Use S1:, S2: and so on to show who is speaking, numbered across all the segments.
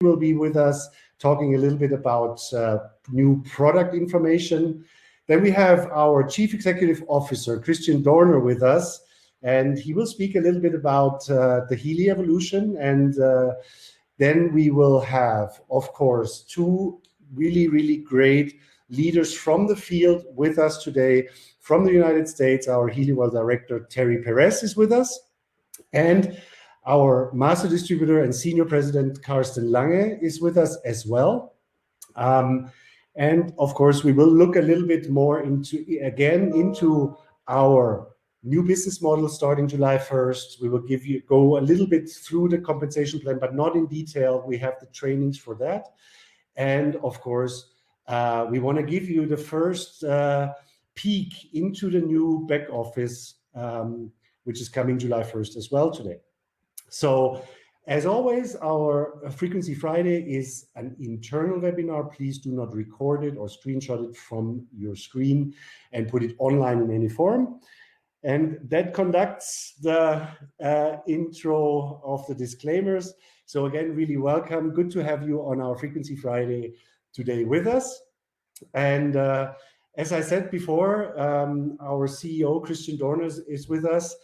S1: will be with us talking a little bit about new product information. Then we have our Chief Executive Officer, Christian Dorner, with us, and he will speak a little bit about the Healy evolution. And then we will have, of course, two really great leaders from the field with us today. From the United States, our Healy World Director, Terry Perez, is with us. And our master distributor and senior president, Carsten Lange, is with us as well. And of course, we will look a little bit more into our new business model starting July 1st. We will go a little bit through the compensation plan, but not in detail. We have the trainings for that. And of course, we want to give you the first peek into the new back office, which is coming July 1st as well today. So as always, our Frequency Friday is an internal webinar. Please do not record it or screenshot it from your screen and put it online in any form. And that conducts the intro of the disclaimers. So again, really welcome. Good to have you on our Frequency Friday today with us. And as I said before, our CEO, Christian Dorner, is with us.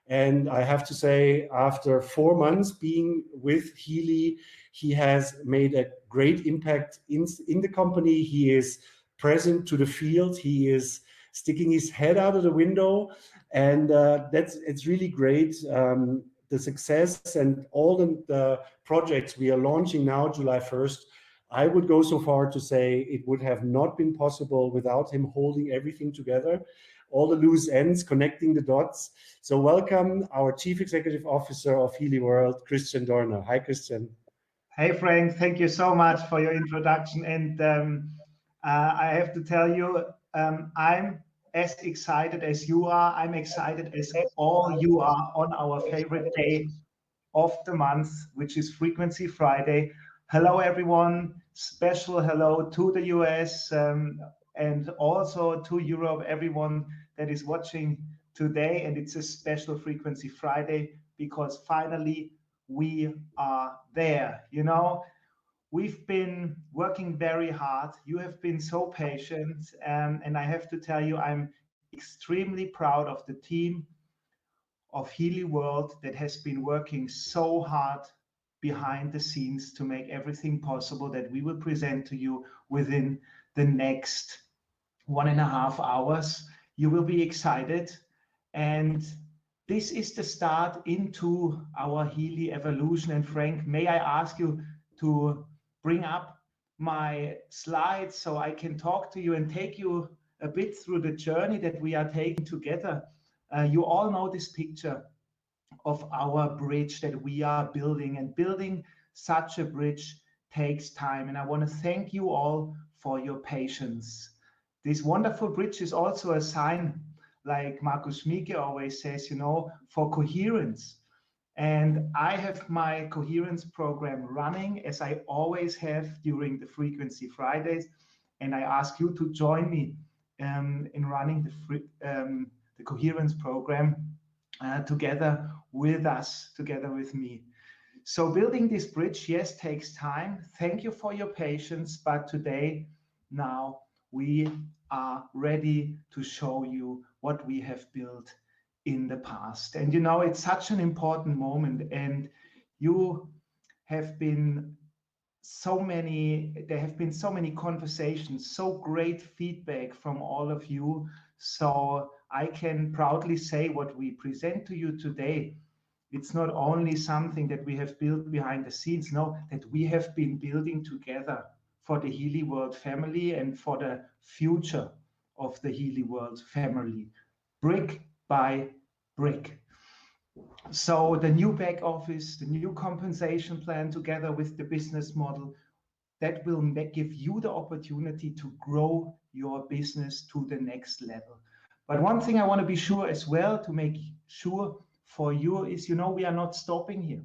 S1: And I have to say, after 4 months being with Healy, he has made a great impact in the company. He is present to the field. He is sticking his head out of the window. And it's really great. The success and all the projects we are launching now, July 1st, I would go so far to say it would have not been possible without him holding everything together, all the loose ends, connecting the dots. So welcome our Chief Executive Officer of Healy World, Christian Dorner. Hi, Christian.
S2: Hey, Frank. Thank you so much for your introduction. And I have to tell you, I'm as excited as you are. I'm excited as all you are on our favorite day of the month, which is Frequency Friday. Hello, everyone. Special hello to the US and also to Europe, everyone that is watching today. And it's a special Frequency Friday because finally we are there. You know, we've been working very hard. You have been so patient. And I have to tell you, I'm extremely proud of the team of Healy World that has been working so hard behind the scenes to make everything possible that we will present to you within the next 1.5 hours. You will be excited. And this is the start into our Healy evolution. And Frank, may I ask you to bring up my slides so I can talk to you and take you a bit through the journey that we are taking together. You all know this picture of our bridge that we are building, and building such a bridge takes time. And I want to thank you all for your patience. This wonderful bridge is also a sign, like Markus Schmieke always says, you know, for coherence. And I have my coherence program running, as I always have during the Frequency Fridays. And I ask you to join me in running the coherence program together with us, together with me. So building this bridge, yes, takes time. Thank you for your patience. But today, now, we are ready to show you what we have built in the past. And you know, it's such an important moment. And you have been there have been so many conversations, so great feedback from all of you. So I can proudly say what we present to you today, it's not only something that we have built behind the scenes, no, that we have been building together for the Healy World family and for the future of the Healy World family, brick by brick. So the new back office, the new compensation plan together with the business model, that will give you the opportunity to grow your business to the next level. But one thing I want to be sure as well, to make sure for you, is, you know, we are not stopping here.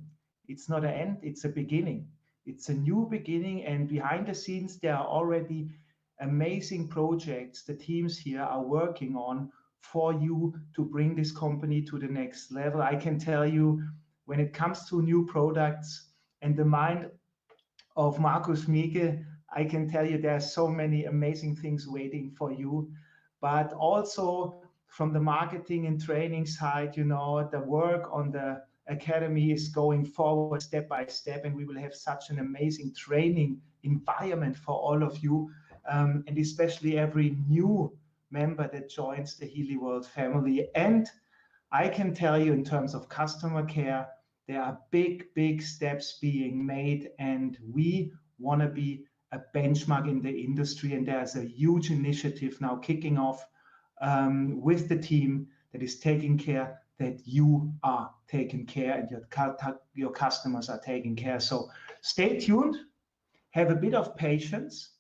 S2: It's not an end, it's a beginning. It's a new beginning, and behind the scenes, there are already amazing projects the teams here are working on for you to bring this company to the next level. I can tell you, when it comes to new products and the mind of Markus Mieke, I can tell you there are so many amazing things waiting for you, but also from the marketing and training side, you know, the work on the academy is going forward step by step, and we will have such an amazing training environment for all of you, and especially every new member that joins the Healy World family. And I can tell you in terms of customer care, there are big steps being made, and we want to be a benchmark in the industry. And there's a huge initiative now kicking off with the team that is taking care that you are taken care and your customers are taken care. So stay tuned, have a bit of patience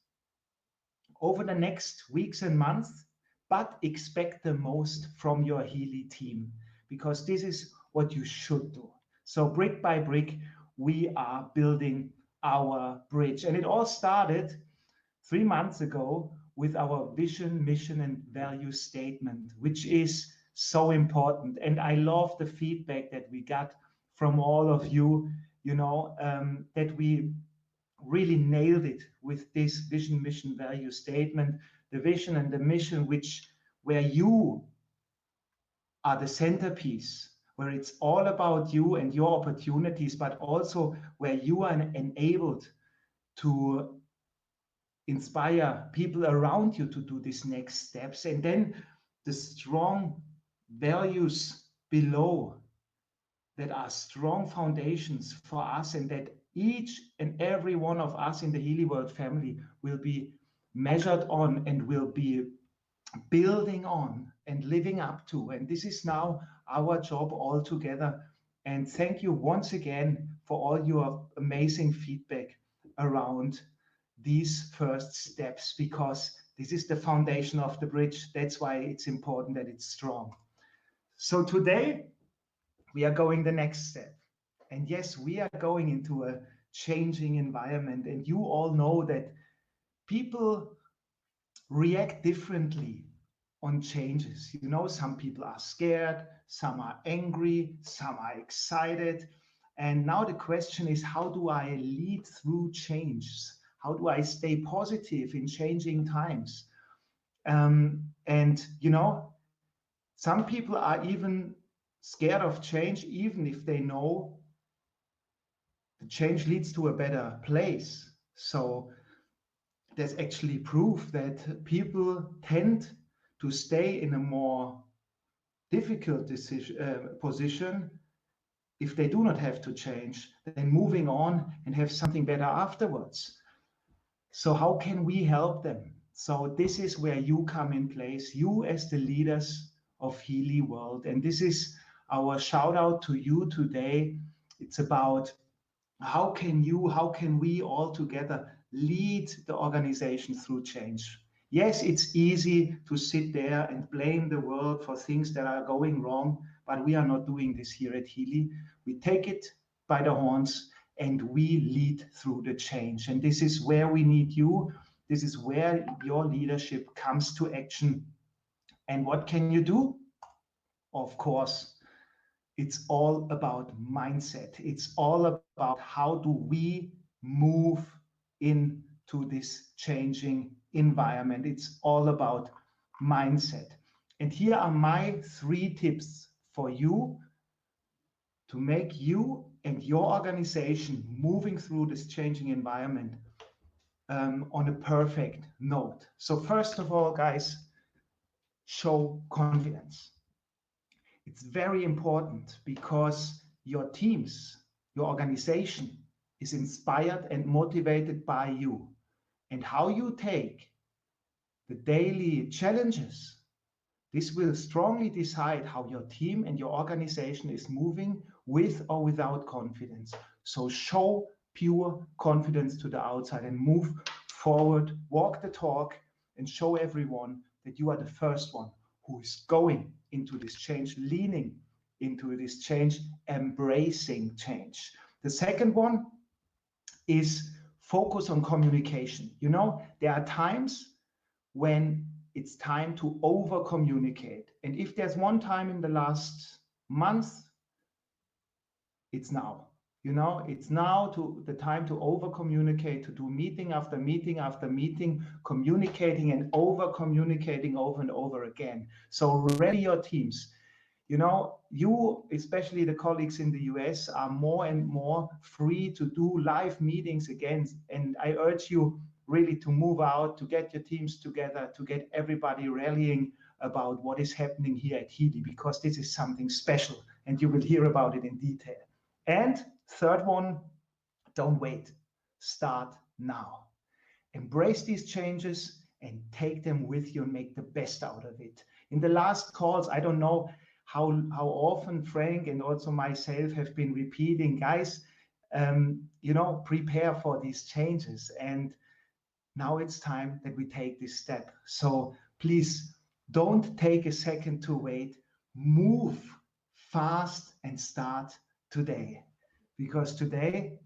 S2: over the next weeks and months, but expect the most from your Healy team, because this is what you should do. So brick by brick, we are building our bridge. And it all started 3 months ago with our vision, mission, and value statement, which is so important. And I love the feedback that we got from all of you, you know, that we really nailed it with this vision, mission, value statement, the vision and the mission, where you are the centerpiece, where it's all about you and your opportunities, but also where you are enabled to inspire people around you to do these next steps. And then the strong values below that are strong foundations for us, and that each and every one of us in the Healy World family will be measured on and will be building on and living up to. And this is now our job all together. And thank you once again for all your amazing feedback around these first steps, because this is the foundation of the bridge. That's why it's important that it's strong. So today we are going the next step. And yes, we are going into a changing environment. And you all know that people react differently on changes. You know, some people are scared, some are angry, some are excited. And now the question is, how do I lead through changes? How do I stay positive in changing times? And, you know, some people are even scared of change, even if they know the change leads to a better place. So there's actually proof that people tend to stay in a more difficult position if they do not have to change, then moving on and have something better afterwards. So how can we help them? So this is where you come in place, you as the leaders of Healy World. And this is our shout out to you today. It's about how can we all together lead the organization through change? Yes, it's easy to sit there and blame the world for things that are going wrong, but we are not doing this here at Healy. We take it by the horns and we lead through the change. And this is where we need you. This is where your leadership comes to action. And what can you do? Of course, it's all about mindset. It's all about how do we move into this changing environment. It's all about mindset. And here are my 3 tips for you to make you and your organization moving through this changing environment on a perfect note. So first of all, guys, show confidence. It's very important because your teams, your organization is inspired and motivated by you. And how you take the daily challenges, this will strongly decide how your team and your organization is moving with or without confidence. So show pure confidence to the outside and move forward, walk the talk, and show everyone that you are the first one who is going into this change, leaning into this change, embracing change. The second one is focus on communication. You know, there are times when it's time to over communicate. And if there's one time in the last month, it's now. You know, it's now the time to over communicate, to do meeting after meeting after meeting, communicating and over communicating over and over again. So ready your teams. You know, you, especially the colleagues in the US, are more and more free to do live meetings again. And I urge you really to move out, to get your teams together, to get everybody rallying about what is happening here at Healy, because this is something special and you will hear about it in detail. And third one, don't wait. Start now. Embrace these changes and take them with you and make the best out of it. In the last calls, I don't know how often Frank and also myself have been repeating, guys, you know, prepare for these changes. And now it's time that we take this step. So please don't take a second to wait. Move fast and start today. Because today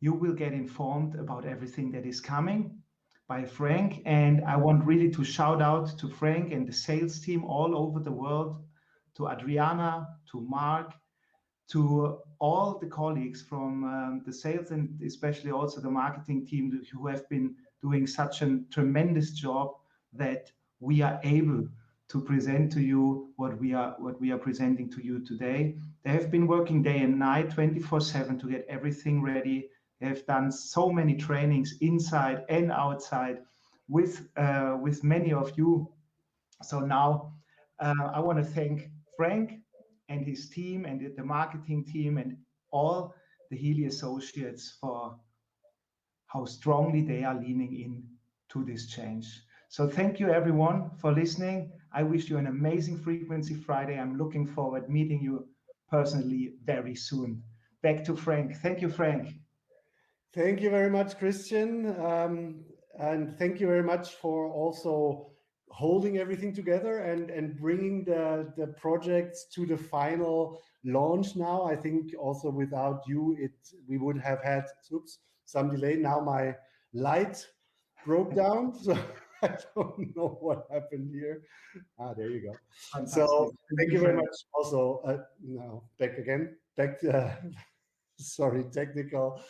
S2: you will get informed about everything that is coming by Frank. And I want really to shout out to Frank and the sales team all over the world, to Adriana, to Mark, to all the colleagues from the sales and especially also the marketing team who have been doing such a tremendous job that we are able to present to you what we are presenting to you today. They have been working day and night, 24/7, to get everything ready. They have done so many trainings inside and outside with many of you. So now I want to thank Frank and his team and the marketing team and all the Healy associates for how strongly they are leaning in to this change. So thank you everyone for listening. I wish you an amazing Frequency Friday. I'm looking forward meeting you personally very soon. Back to Frank. Thank you, Frank.
S1: Thank you very much, Christian. And thank you very much for also holding everything together and bringing the projects to the final launch now. I think also without you, we would have had some delay. Now my light broke down, so I don't know what happened here. There you go.
S2: Fantastic.
S1: So thank you very much. Also, now back again. Sorry, technical.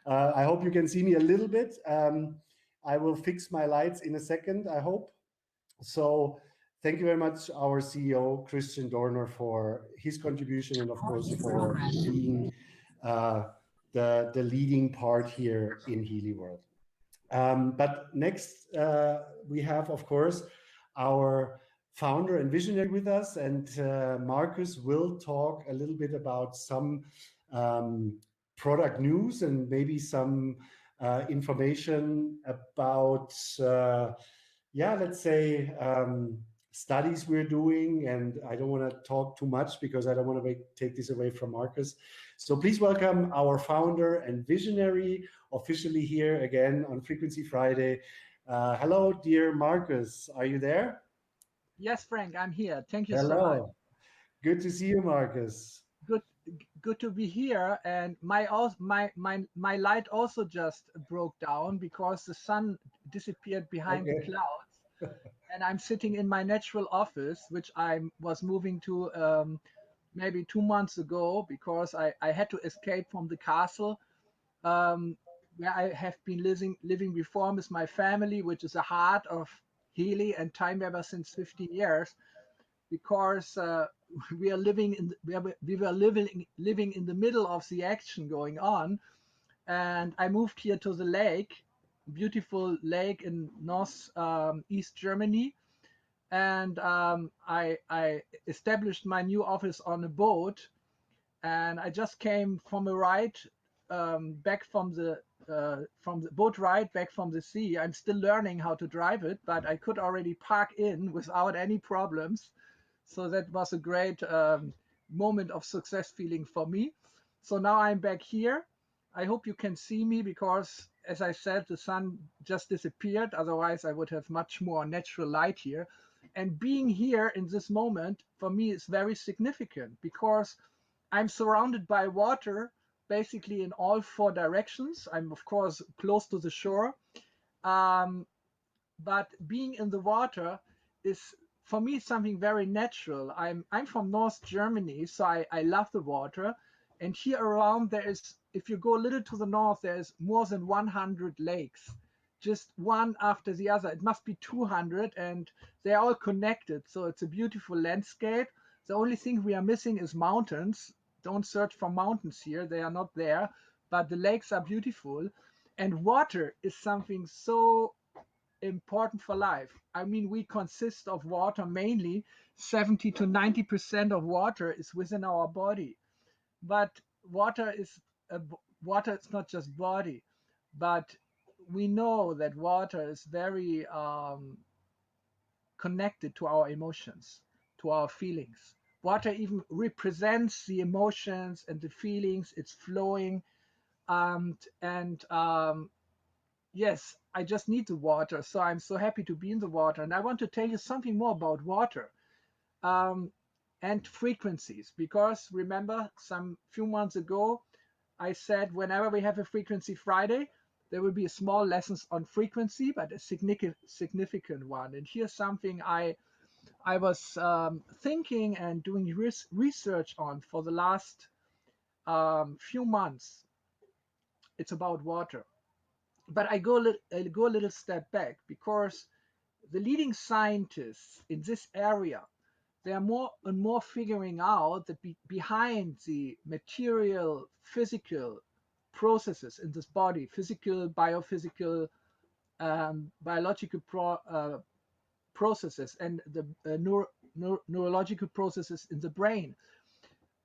S1: I hope you can see me a little bit. I will fix my lights in a second, I hope. So thank you very much, our CEO, Christian Dorner, for his contribution and, of course, for being the leading part here in Healy World. But next, we have, of course, our founder and visionary with us, and Marcus will talk a little bit about some product news and maybe some information about, let's say, studies we're doing. And I don't want to talk too much because I don't want to take this away from Marcus. So please welcome our founder and visionary officially here again on Frequency Friday. Hello, dear Marcus. Are you there?
S3: Yes, Frank, I'm here. Thank you so much.
S1: Good to see you, Marcus.
S3: Good to be here. And my light also just broke down because the sun disappeared behind the clouds. And I'm sitting in my natural office, which I was moving to maybe 2 months ago because I had to escape from the castle where I have been living before with my family, which is the heart of Healy and Time Weber since 15 years, because we are living in we were living in the middle of the action going on, and I moved here to the lake, beautiful lake in north east Germany, and I established my new office on a boat, and I just came from a ride back from the boat ride back from the sea. I'm still learning how to drive it, but I could already park in without any problems. So that was a great moment of success feeling for me. So now I'm back here. I hope you can see me because, as I said, the sun just disappeared. Otherwise, I would have much more natural light here. And being here in this moment, for me, is very significant because I'm surrounded by water, basically in all 4 directions. I'm, of course, close to the shore. But being in the water is, for me, something very natural. I'm from North Germany, so I love the water. And here around there is, if you go a little to the north, there's more than 100 lakes, just one after the other. It must be 200, and they're all connected. So it's a beautiful landscape. The only thing we are missing is mountains. Don't search for mountains here. They are not there, but the lakes are beautiful. And water is something so important for life. I mean, we consist of water mainly. 70 to 90% of water is within our body. But water is water is not just body, but we know that water is very connected to our emotions, to our feelings. Water even represents the emotions and the feelings. It's flowing, and yes, I just need the water. So I'm so happy to be in the water. And I want to tell you something more about water and frequencies, because remember, some few months ago, I said whenever we have a Frequency Friday, there will be a small lessons on frequency, but a significant one. And here's something I was thinking and doing research on for the last few months. It's about water. But I go a little step back, because the leading scientists in this area, they are more and more figuring out that behind the material, physical processes in this body, physical, biophysical, biological processes, and the neurological processes in the brain,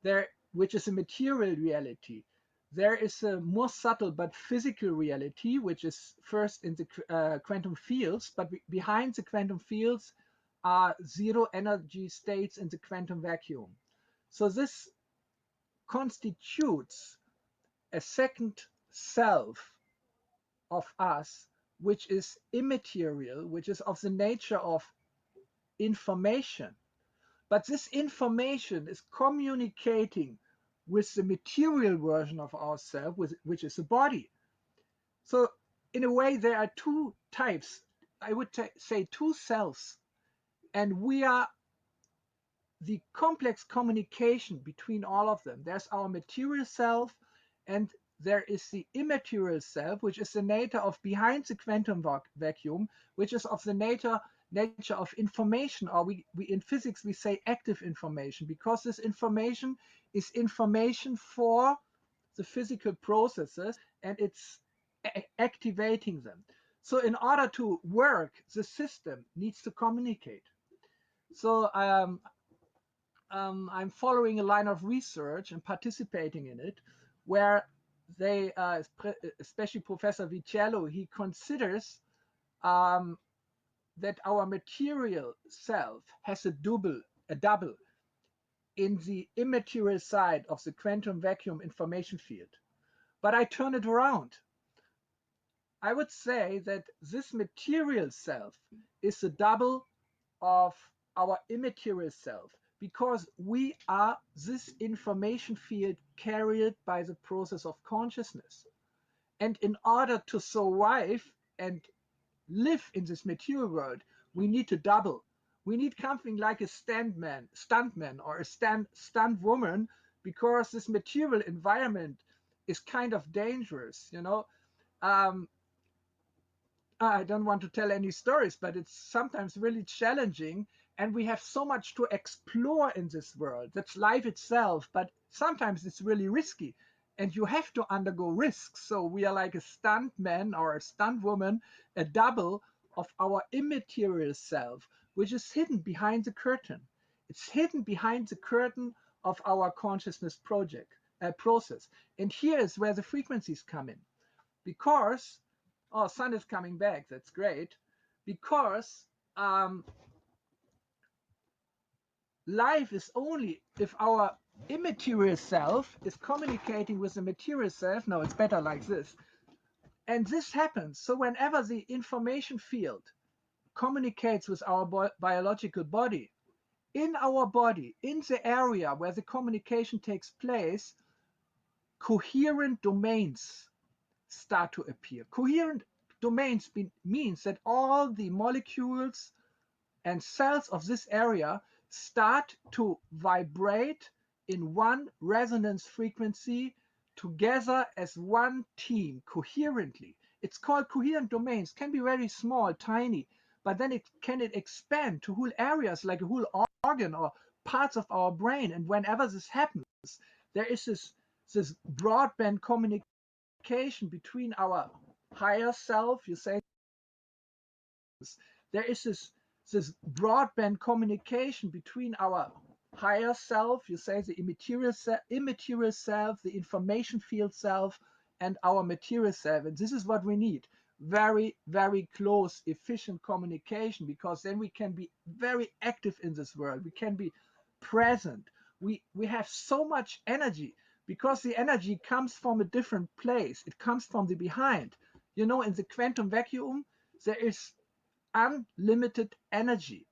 S3: there, which is a material reality. There is a more subtle but physical reality, which is first in the quantum fields, but behind the quantum fields are zero energy states in the quantum vacuum. So this constitutes a second self of us, which is immaterial, which is of the nature of information. But this information is communicating with the material version of ourselves, which is the body. So in a way, there are two types, I would say two selves, and we are the complex communication between all of them. There's our material self, and there is the immaterial self, which is the nature of behind the quantum vacuum, which is of the nature of information, or we in physics we say active information, because this information is information for the physical processes, and it's activating them. So in order to work, the system needs to communicate. So I'm following a line of research and participating in it, where they, especially Professor Vitello, he considers that our material self has a double in the immaterial side of the quantum vacuum information field. But I turn it around. I would say that this material self is the double of our immaterial self, because we are this information field carried by the process of consciousness. And in order to survive and live in this material world, we need to double. We need something like a stuntman, or a stunt woman, because this material environment is kind of dangerous, you know. I don't want to tell any stories, but it's sometimes really challenging. And we have so much to explore in this world. That's life itself, but sometimes it's really risky. And you have to undergo risks. So we are like a stunt man or a stunt woman, a double of our immaterial self, which is hidden behind the curtain. It's hidden behind the curtain of our consciousness process. And here is where the frequencies come in. Because oh, sun is coming back. That's great. Because life is only if our immaterial self is communicating with the material self. No, it's better like this. And this happens. So whenever the information field communicates with our biological body, in our body, in the area where the communication takes place, coherent domains start to appear. Coherent domains means that all the molecules and cells of this area start to vibrate in one resonance frequency together as one team coherently. It's called coherent domains, can be very small, tiny, but then it can expand to whole areas like a whole organ or parts of our brain. And whenever this happens, there is this broadband communication between our higher self, you say, there is this broadband communication between our higher self, you say, the immaterial self, the information field self, and our material self. And this is what we need. Very, very close, efficient communication, because then we can be very active in this world. We can be present. We have so much energy because the energy comes from a different place. It comes from the behind. You know, in the quantum vacuum, there is unlimited energy.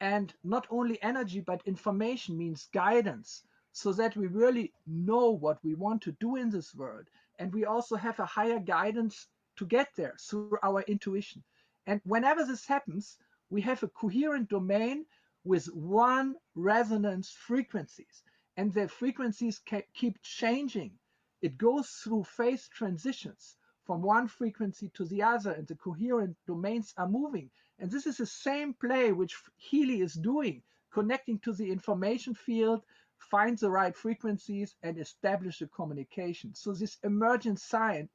S3: And not only energy, but information means guidance, so that we really know what we want to do in this world. And we also have a higher guidance to get there through our intuition. And whenever this happens, we have a coherent domain with one resonance frequencies. And the frequencies keep changing. It goes through phase transitions from one frequency to the other, and the coherent domains are moving. And this is the same play which Healy is doing, connecting to the information field, find the right frequencies, and establish a communication. So this emerging science,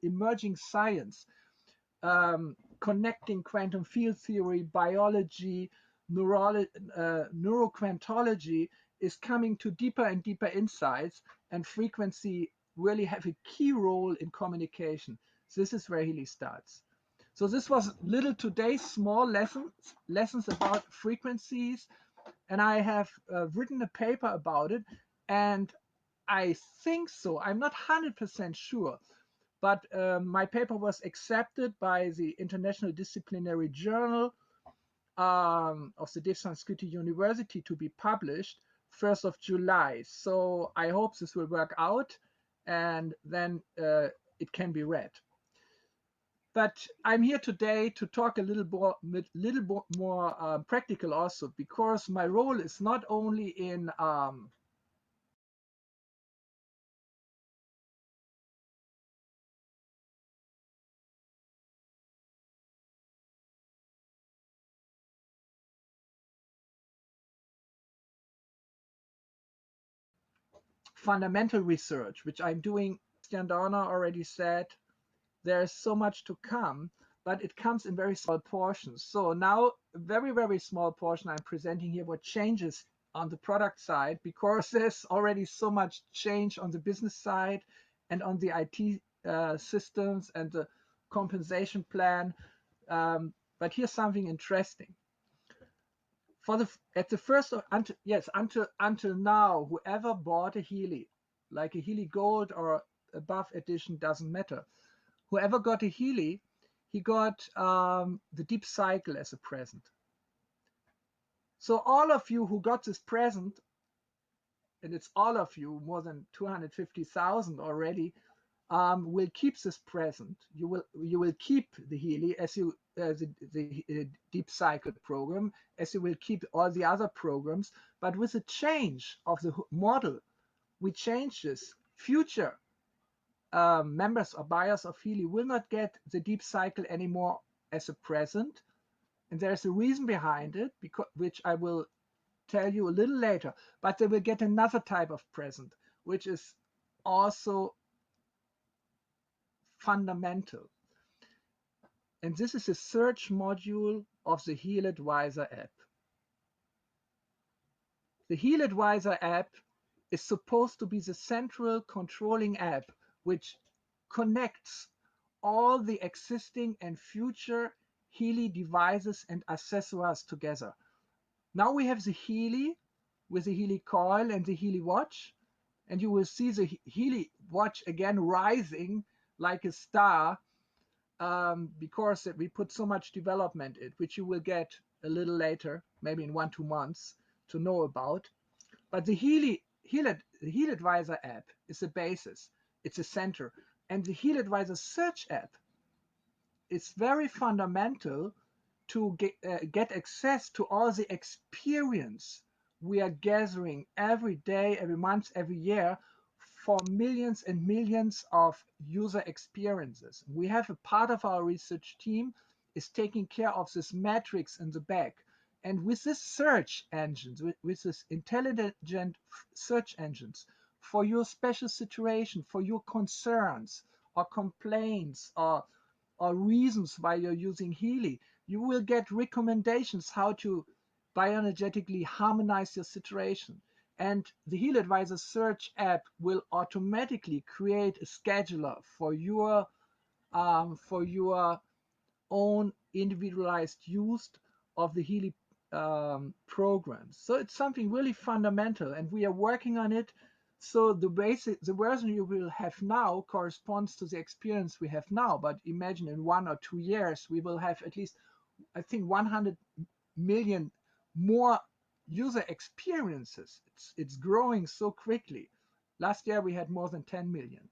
S3: connecting quantum field theory, biology, neuroquantology, is coming to deeper and deeper insights, and frequency really have a key role in communication. This is where Healy starts. So this was little today's small lessons about frequencies, and I have written a paper about it, and I think so, I'm not 100% sure, but my paper was accepted by the International Disciplinary Journal of the Dev University to be published 1st of July. So I hope this will work out, and then it can be read. But I'm here today to talk a little more practical also, because my role is not only in fundamental research, which I'm doing. Christian Dorner already said, there's so much to come, but it comes in very small portions. So now a very, very small portion I'm presenting here what changes on the product side, because there's already so much change on the business side and on the IT systems and the compensation plan. But here's something interesting. Until now, whoever bought a Healy, like a Healy Gold or above edition, doesn't matter. Whoever got a Healy, he got the deep cycle as a present. So all of you who got this present, and it's all of you, more than 250,000 already, will keep this present. You will keep the Healy as you the deep cycle program, as you will keep all the other programs. But with the change of the model, we change this. Future members or buyers of Healy will not get the deep cycle anymore as a present, and there's a reason behind it, which I will tell you a little later. But they will get another type of present, which is also fundamental. And this is a search module of the Heal Advisor app. The Heal Advisor app is supposed to be the central controlling app which connects all the existing and future Healy devices and accessories together. Now we have the Healy with the Healy coil and the Healy watch, and you will see the Healy watch again rising like a star, because we put so much development in it, which you will get a little later, maybe in 1-2 months, to know about. But the Heal Advisor app is the basis. It's a center. And the Heal Advisor search app is very fundamental to get access to all the experience we are gathering every day, every month, every year for millions and millions of user experiences. We have a part of our research team is taking care of this matrix in the back. And with this search engines, with this intelligent search engines, for your special situation, for your concerns or complaints or reasons why you're using Healy, you will get recommendations how to bioenergetically harmonize your situation. And the Heal Advisor search app will automatically create a scheduler for your own individualized use of the Healy programs. So it's something really fundamental, and we are working on it. So the version you will have now corresponds to the experience we have now. But imagine in 1 or 2 years, we will have at least, I think, 100 million more user experiences. It's growing so quickly. Last year we had more than 10 million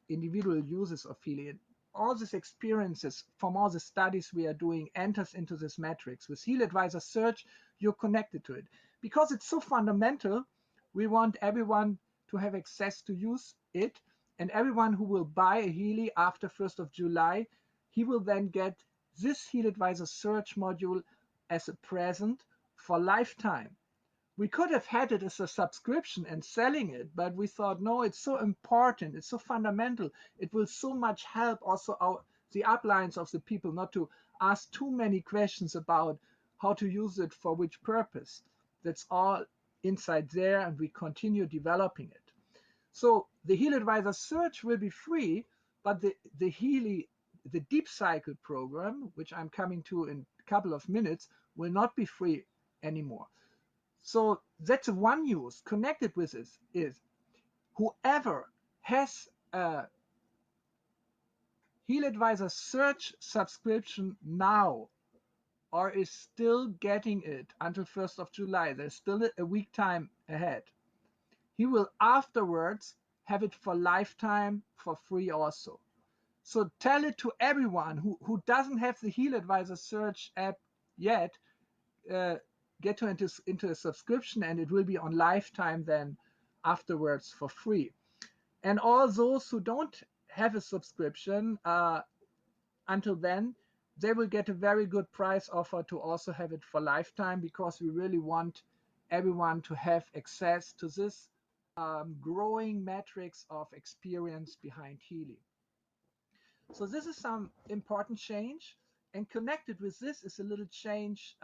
S3: individual users of Healy. All these experiences from all the studies we are doing enters into this matrix. With Heal Advisor Search, you're connected to it. Because it's so fundamental, we want everyone to have access to use it. And everyone who will buy a Healy after 1st of July, he will then get this Heal Advisor Search module as a present for lifetime. We could have had it as a subscription and selling it, but we thought, no, it's so important, it's so fundamental, it will so much help also the uplines of the people not to ask too many questions about how to use it for which purpose. That's all inside there, and we continue developing it. So the Heal Advisor Search will be free, but the Deep Cycle program, which I'm coming to in a couple of minutes, will not be free anymore. So that's one use. Connected with this is whoever has a Heal Advisor Search subscription now or is still getting it until 1st of July, there's still a week time ahead. He will afterwards have it for lifetime for free also. So tell it to everyone who doesn't have the Heal Advisor Search app yet, get into a subscription, and it will be on lifetime then afterwards for free. And all those who don't have a subscription until then, they will get a very good price offer to also have it for lifetime, because we really want everyone to have access to this growing matrix of experience behind Healy. So this is some important change, and connected with this is a little change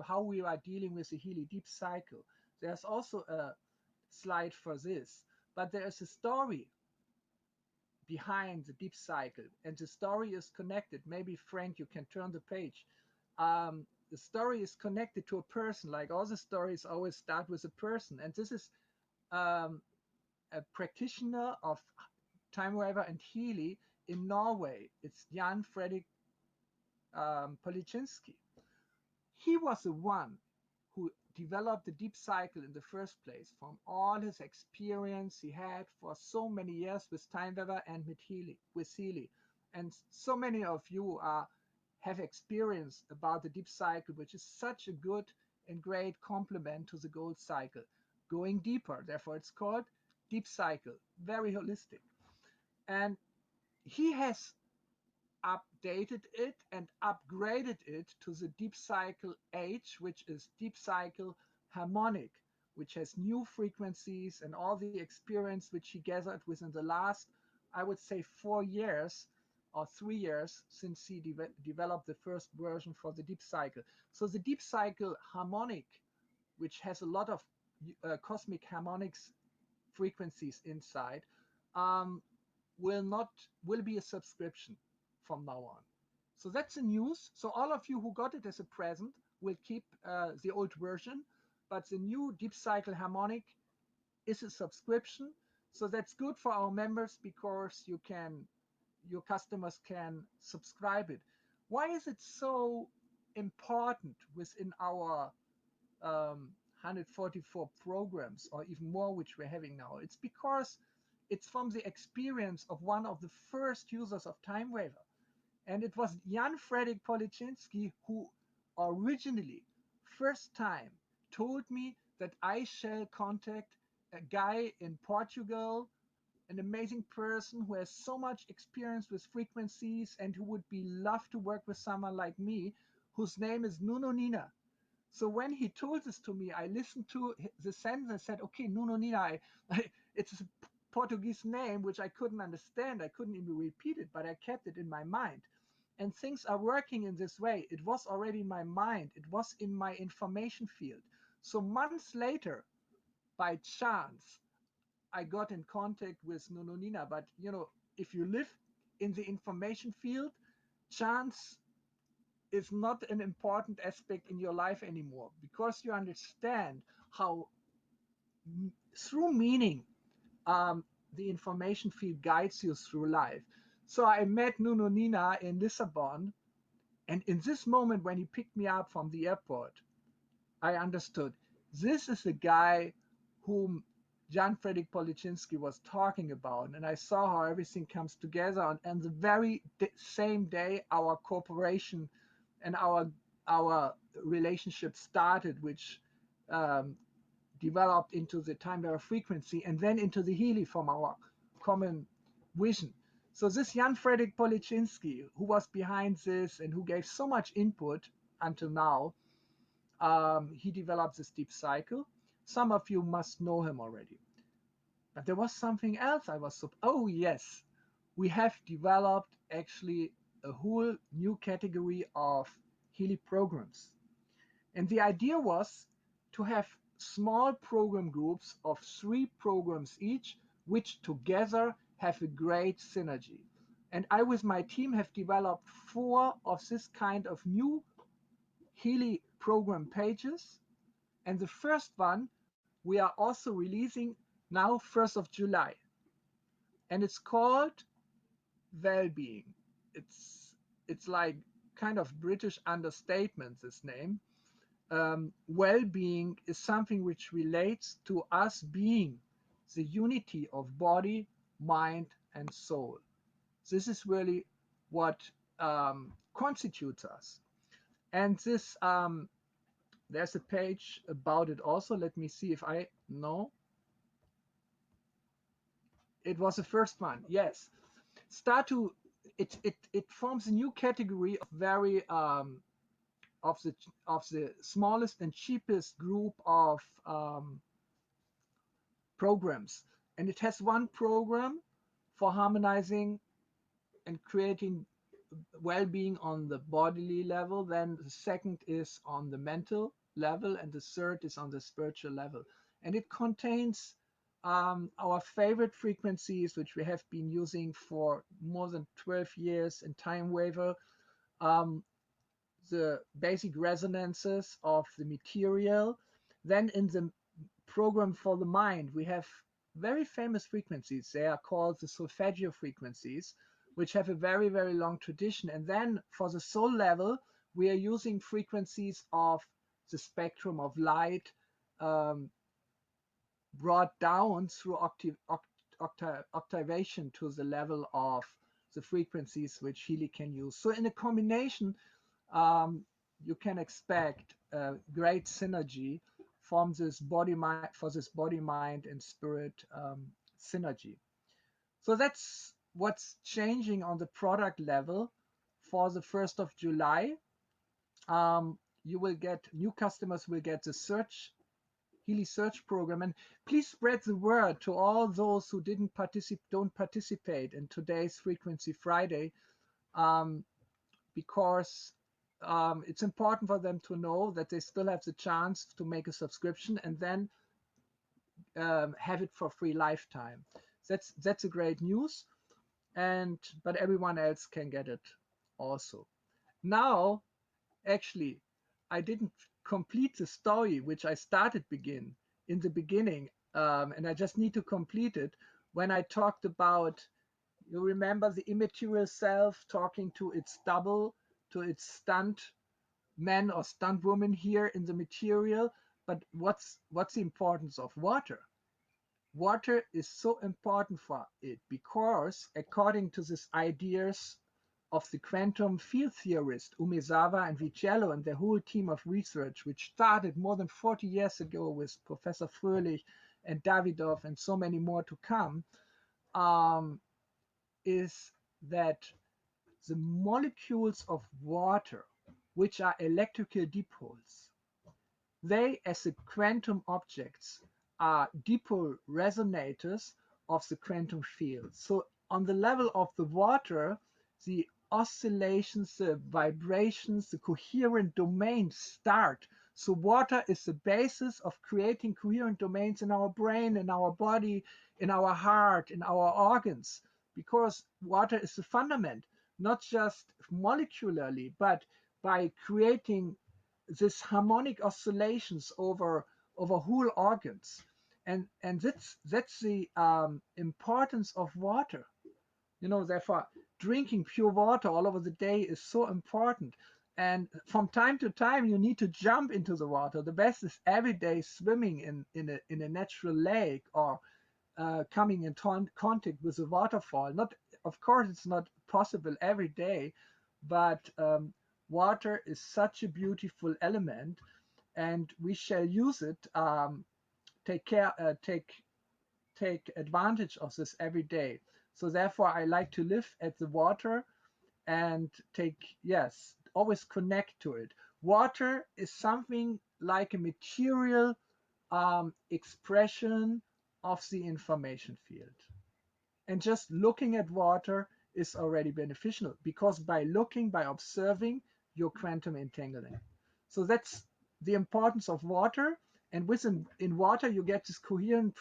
S3: how we are dealing with the Healy Deep Cycle. There's also a slide for this, but there is a story behind the Deep Cycle, and the story is connected. Maybe Frank, you can turn the page. The story is connected to a person, like all the stories always start with a person, and this is a practitioner of Time Waver and Healy in Norway. It's Jan Fredrik Policzynski. He was the one who developed the Deep Cycle in the first place from all his experience he had for so many years with Time Waver and with Healy. And so many of you have experience about the Deep Cycle, which is such a good and great complement to the Gold Cycle, going deeper. Therefore, it's called Deep Cycle, very holistic. And he has updated it and upgraded it to the Deep Cycle H, which is Deep Cycle Harmonic, which has new frequencies and all the experience which he gathered within the last, I would say, 4 years or 3 years since he developed the first version for the Deep Cycle. So the Deep Cycle Harmonic, which has a lot of cosmic harmonics frequencies inside, will be a subscription from now on. So that's the news. So all of you who got it as a present will keep the old version, but the new Deep Cycle Harmonic is a subscription. So that's good for our members, because your customers can subscribe it. Why is it so important within our 144 programs, or even more, which we're having now? It's because it's from the experience of one of the first users of Time Waver. And it was Jan Fredrik Policzynski who originally, first time, told me that I shall contact a guy in Portugal, an amazing person who has so much experience with frequencies and who would be love to work with someone like me, whose name is Nuno Nina. So when he told this to me, I listened to the sentence and said, okay, Nuno Nina, it's a Portuguese name, which I couldn't understand. I couldn't even repeat it, but I kept it in my mind. And things are working in this way. It was already in my mind. It was in my information field. So months later, by chance, I got in contact with Nuno Nina. But, if you live in the information field, chance is not an important aspect in your life anymore, because you understand how through meaning the information field guides you through life. So I met Nuno Nina in Lisbon, and in this moment when he picked me up from the airport, I understood this is the guy whom Jan Fredrik Policzynski was talking about, and I saw how everything comes together. And the very same day, our cooperation and our relationship started, which developed into the time bearer frequency and then into the Healy from our common vision. So this Jan Fredrik Policzynski, who was behind this and who gave so much input until now, he developed this deep cycle. Some of you must know him already. But there was something else oh yes, we have developed actually a whole new category of Healy programs. And the idea was to have small program groups of 3 programs each, which together have a great synergy. And I, with my team, have developed 4 of this kind of new Healy program pages. And the first one we are also releasing now, 1st of July. And it's called Well-Being. It's like kind of British understatement, this name. Well-being is something which relates to us being the unity of body, mind, and soul. This is really what constitutes us. And this, there's a page about it also. Let me see if I know. It was the first one, yes. It forms a new category of very of the smallest and cheapest group of programs, and it has one program for harmonizing and creating well-being on the bodily level. Then the second is on the mental level, and the third is on the spiritual level. And it contains our favorite frequencies, which we have been using for more than 12 years in time waver, the basic resonances of the material. Then in the program for the mind, we have very famous frequencies. They are called the solfeggio frequencies, which have a very, very long tradition. And then for the soul level, we are using frequencies of the spectrum of light, brought down through octavation to the level of the frequencies which Healy can use. So in a combination, you can expect great synergy from this body mind, for this body, mind, and spirit synergy. So that's what's changing on the product level for the 1st of July. You will get, new customers will get the Healy Search program, and please spread the word to all those who don't participate in today's Frequency Friday, because it's important for them to know that they still have the chance to make a subscription and then have it for free lifetime. That's a great news, but everyone else can get it also. Now, actually, I didn't complete the story which I started in the beginning, and I just need to complete it. When I talked about, you remember the immaterial self talking to its double, to its stunt man or stunt woman here in the material. But what's the importance of water? Water is so important for it because, according to these ideas of the quantum field theorists Umezawa and Vicello and their whole team of research, which started more than 40 years ago with Professor Fröhlich and Davidov and so many more to come, is that the molecules of water, which are electrical dipoles, they, as the quantum objects, are dipole resonators of the quantum field. So on the level of the water, the oscillations, the vibrations, the coherent domains start. So water is the basis of creating coherent domains in our brain, in our body, in our heart, in our organs, because water is the fundament, not just molecularly, but by creating this harmonic oscillations over whole organs, and that's the importance of water. Therefore, drinking pure water all over the day is so important. And from time to time, you need to jump into the water. The best is every day swimming in a natural lake, or coming in contact with a waterfall. Not, of course, it's not possible every day, but water is such a beautiful element, and we shall use it. Take advantage of this every day. So therefore, I like to live at the water and always connect to it. Water is something like a material expression of the information field. And just looking at water is already beneficial, because by observing, you're quantum entangling. So that's the importance of water. And in water, you get this coherent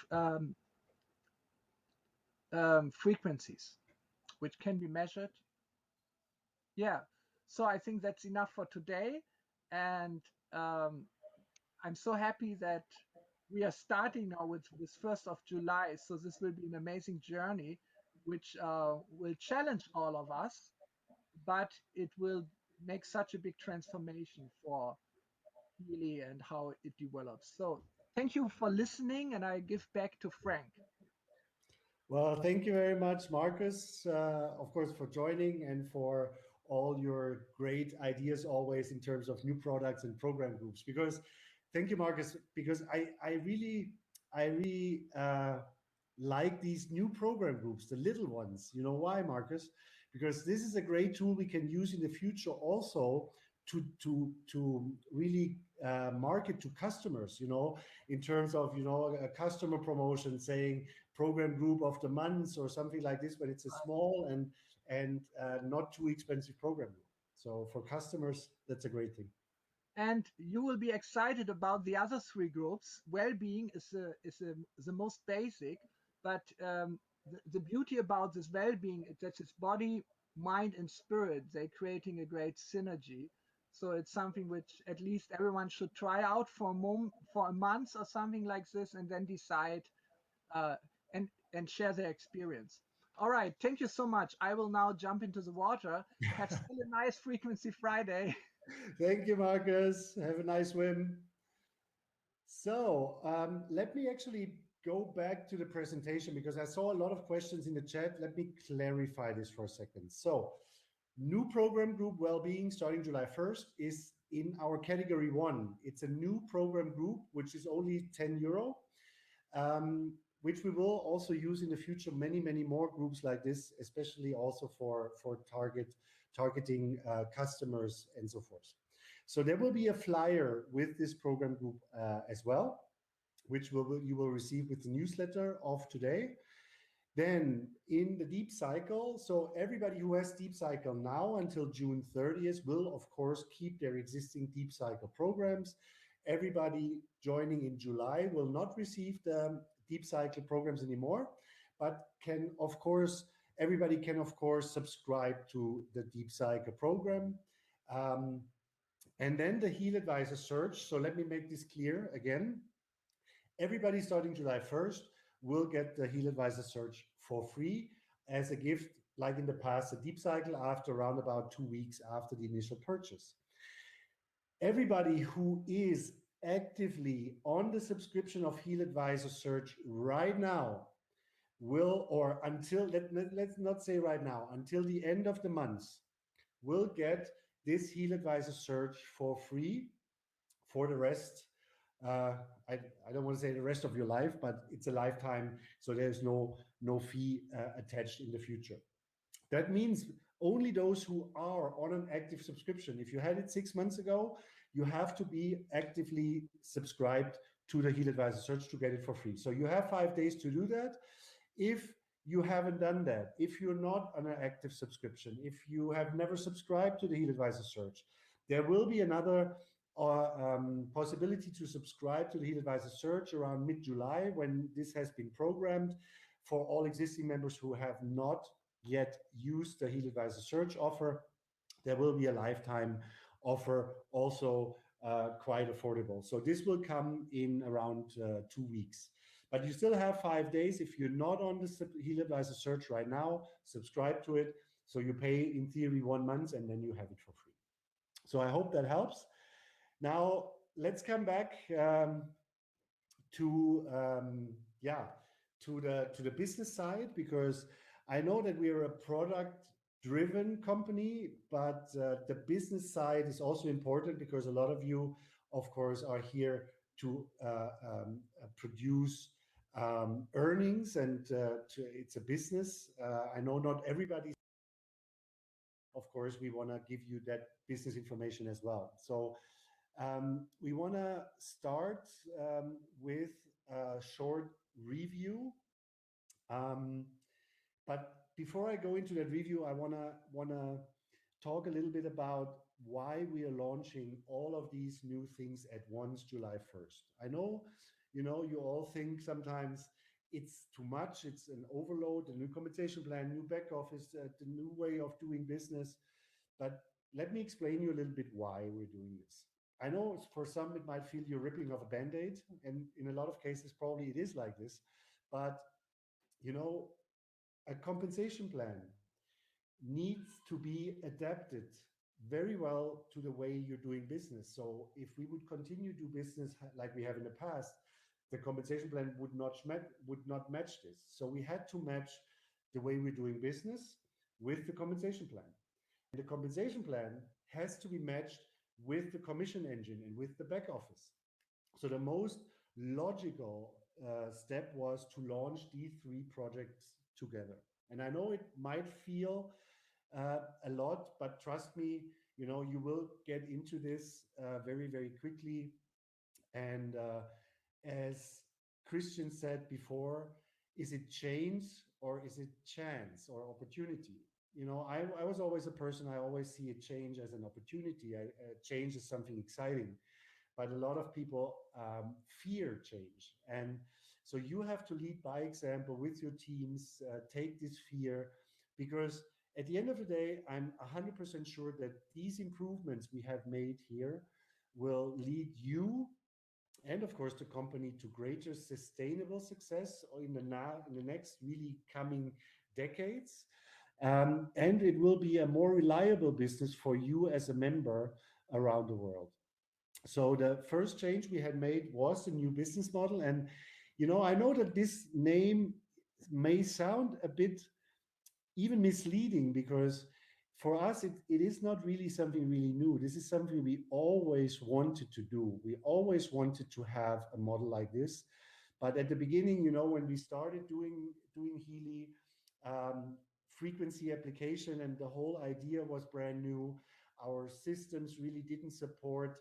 S3: frequencies, which can be measured. Yeah. So I think that's enough for today. And I'm so happy that we are starting now with 1st of July. So this will be an amazing journey, which will challenge all of us, but it will make such a big transformation for Healy and how it develops. So thank you for listening, and I give back to Frank.
S1: Well, thank you very much, Marcus, of course, for joining and for all your great ideas always in terms of new products and program groups. Because thank you, Marcus, because I really like these new program groups, the little ones. You know why, Marcus? Because this is a great tool we can use in the future also to really market to customers, in terms of, a customer promotion saying program group of the month or something like this, but it's a small and not too expensive program group. So for customers, that's a great thing.
S3: And you will be excited about the other three groups. Well-being is the most basic, but the beauty about this well-being is that it's body, mind, and spirit. They're creating a great synergy. So it's something which at least everyone should try out for a month or something like this, and then decide and share their experience. All right, thank you so much. I will now jump into the water. Have still a nice Frequency Friday.
S1: Thank you, Marcus. Have a nice swim. So let me actually go back to the presentation, because I saw a lot of questions in the chat. Let me clarify this for a second. So new program group Wellbeing starting July 1st is in our category 1. It's a new program group, which is only €10, which we will also use in the future, many more groups like this, especially also for targeting customers and so forth. So there will be a flyer with this program group as well, which you will receive with the newsletter of today. Then in the deep cycle, so everybody who has deep cycle now until June 30th will, of course, keep their existing deep cycle programs. Everybody joining in July will not receive the deep cycle programs anymore, but everybody can, of course, subscribe to the deep cycle program. And then the Heal Advisor Search. So let me make this clear again. Everybody starting July 1st will get the Heal Advisor Search for free as a gift, like in the past, a deep cycle after around about 2 weeks after the initial purchase. Everybody who is actively on the subscription of Heal Advisor Search right now will, or until, let's not say right now, until the end of the month, will get this Heal Advisor search for free for the rest. Uh, I don't want to say the rest of your life, but it's a lifetime, so there's no fee attached in the future. That means only those who are on an active subscription. If you had it 6 months ago, you have to be actively subscribed to the Heal Advisor search to get it for free. So you have 5 days to do that. If you haven't done that, if you're not on an active subscription, if you have never subscribed to the Heal Advisor search, there will be another possibility to subscribe to the Heal Advisor search around mid-July, when this has been programmed for all existing members who have not yet used the Heal Advisor search offer. There will be a lifetime offer, also quite affordable. So this will come in around 2 weeks. But you still have 5 days. If you're not on the Heal Advisor search right now, subscribe to it. So you pay, in theory, 1 month, and then you have it for free. So I hope that helps. Now, let's come back to the business side, because I know that we are a product-driven company, but the business side is also important, because a lot of you, of course, are here to produce earnings, and it's a business. I know not everybody. Of course, we want to give you that business information as well. So we want to start with a short review. But before I go into that review, I wanna talk a little bit about why we are launching all of these new things at once, July 1st. I know, you all think sometimes it's too much, it's an overload, a new compensation plan, new back office, the new way of doing business. But let me explain you a little bit why we're doing this. I know for some it might feel you're ripping off a band-aid, and in a lot of cases probably it is like this. But a compensation plan needs to be adapted very well to the way you're doing business. So if we would continue to do business like we have in the past, the compensation plan would not match this. So we had to match the way we're doing business with the compensation plan. And the compensation plan has to be matched with the commission engine and with the back office. So the most logical step was to launch these 3 projects together. And I know it might feel a lot, but trust me, you will get into this very, very quickly. And as Christian said before, is it change or is it chance or opportunity? I was always a person, I always see a change as an opportunity. Change is something exciting. But a lot of people fear change. And so you have to lead by example with your teams, take this fear, because at the end of the day, I'm 100% sure that these improvements we have made here will lead you and of course the company to greater sustainable success in the next really coming decades. And it will be a more reliable business for you as a member around the world. So the first change we had made was the new business model. And, I know that this name may sound a bit even misleading, because for us, it is not really something really new. This is something we always wanted to do. We always wanted to have a model like this. But at the beginning, when we started doing Healy, frequency application and the whole idea was brand new. Our systems really didn't support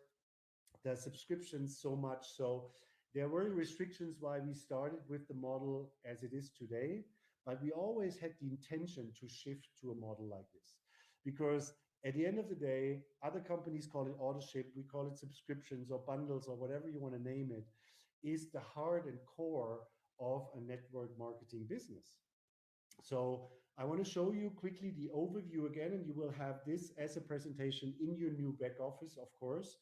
S1: the subscriptions so much. So there were restrictions why we started with the model as it is today, but we always had the intention to shift to a model like this. Because at the end of the day, other companies call it auto ship, we call it subscriptions or bundles or whatever you want to name it, is the heart and core of a network marketing business. So I want to show you quickly the overview again, and you will have this as a presentation in your new back office, of course.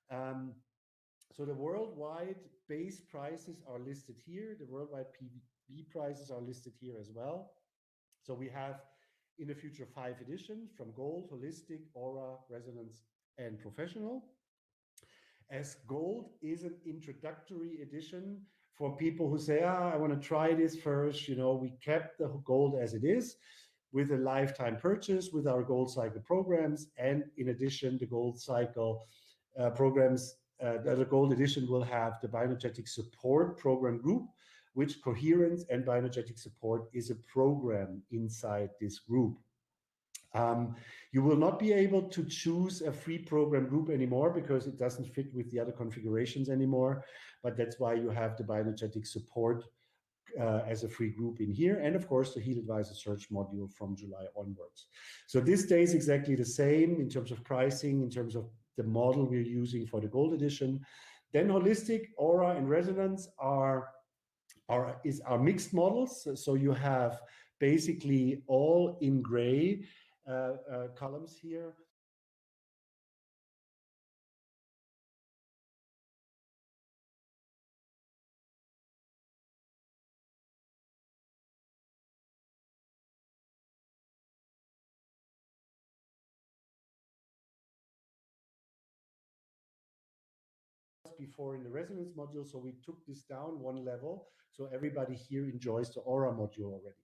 S1: So the worldwide base prices are listed here. The worldwide PV prices are listed here as well. So we have in the future 5 editions, from Gold, Holistic, Aura, Resonance, and Professional. As Gold is an introductory edition for people who say, I want to try this first. We kept the Gold as it is. with a lifetime purchase with our Gold Cycle programs. And in addition, the Gold Cycle programs, the Gold Edition will have the Bioenergetic Support Program Group, which coherence and bioenergetic support is a program inside this group. You will not be able to choose a free program group anymore because it doesn't fit with the other configurations anymore. But that's why you have the bioenergetic support as a free group in here. And of course, the Heal Advisor Search module from July onwards. So this stays exactly the same in terms of pricing, in terms of the model we're using for the Gold Edition. Then Holistic, Aura, and Resonance are mixed models. So you have basically all in gray columns here. Before in the Resonance module, so we took this down one level, so everybody here enjoys the Aura module already.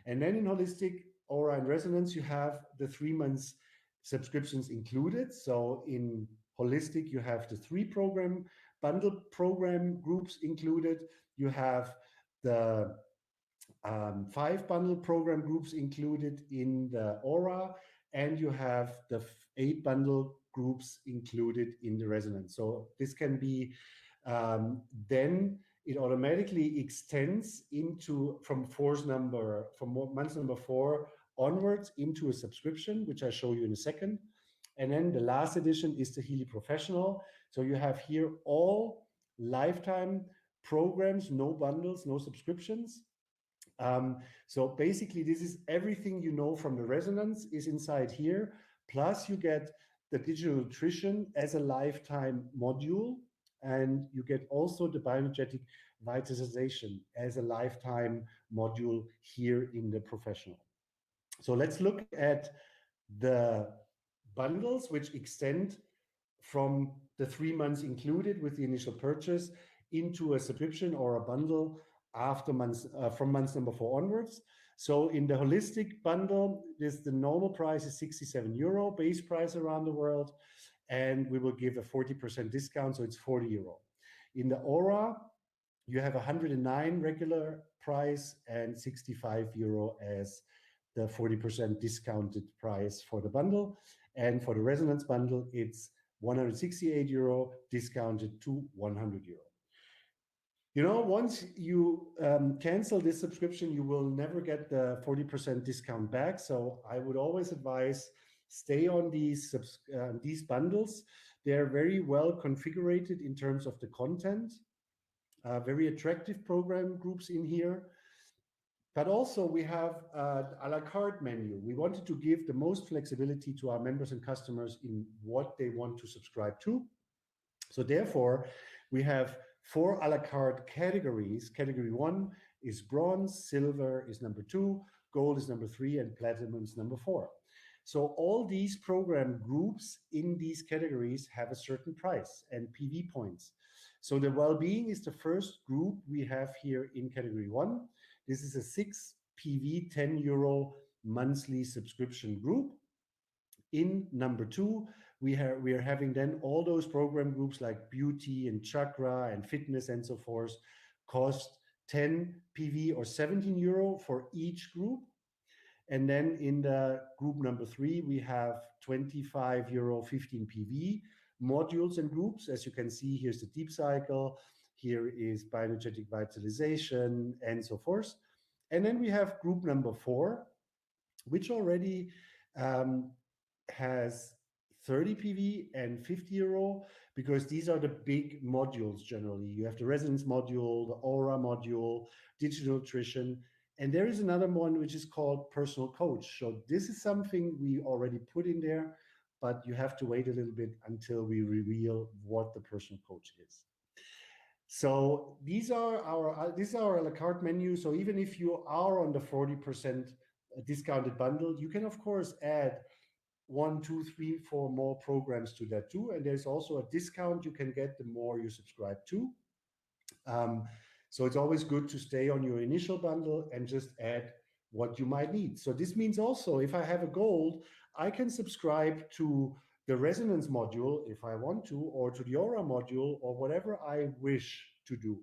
S1: And then in Holistic, Aura, and Resonance, you have the 3 months subscriptions included. So in Holistic, you have the 3 program bundle program groups included. You have the 5 bundle program groups included in the Aura, and you have the 8 bundle groups included in the Resonance. So this can be then it automatically extends into from month number 4 onwards into a subscription, which I show you in a second. And then the last edition is the Healy Professional. So you have here all lifetime programs, no bundles, no subscriptions. So basically, this is everything you know from the Resonance is inside here. Plus, you get the digital nutrition as a lifetime module, and you get also the bioenergetic vitalization as a lifetime module here in the Professional. So let's look at the bundles, which extend from the 3 months included with the initial purchase into a subscription or a bundle after from month number 4 onwards. So in the Holistic bundle, the normal price is 67 euro, base price around the world, and we will give a 40% discount, so it's 40 euro. In the Aura, you have 109 regular price and 65 euro as the 40% discounted price for the bundle. And for the Resonance bundle, it's 168 euro discounted to 100 euro. You know, once you cancel this subscription, you will never get the 40% discount back. So I would always advise stay on these bundles. They're very well configured in terms of the content, very attractive program groups in here. But also we have a la carte menu. We wanted to give the most flexibility to our members and customers in what they want to subscribe to. So therefore, we have 4 a la carte categories. Category 1 is bronze, silver is number 2, gold is number 3, and platinum is number 4. So all these program groups in these categories have a certain price and PV points. So the well-being is the first group we have here in category 1. This is a 6 PV 10 euro monthly subscription group. In number 2, we are having then all those program groups like beauty and chakra and fitness and so forth cost 10 PV or 17 euro for each group. And then in the group number 3, we have 25 euro 15 PV modules and groups. As you can see, here's the deep cycle, here is bioenergetic vitalization and so forth. And then we have group number 4, which already has 30 PV and 50 euro, because these are the big modules generally. You have the Resonance module, the Aura module, digital nutrition, and there is another one which is called personal coach. So this is something we already put in there, but you have to wait a little bit until we reveal what the personal coach is. So these are our a la carte menu. So even if you are on the 40% discounted bundle, you can of course add 1, 2, 3, 4 more programs to that too. And there's also a discount you can get the more you subscribe to. So it's always good to stay on your initial bundle and just add what you might need. So this means also, if I have a gold, I can subscribe to the resonance module if I want to, or to the aura module, or whatever I wish to do.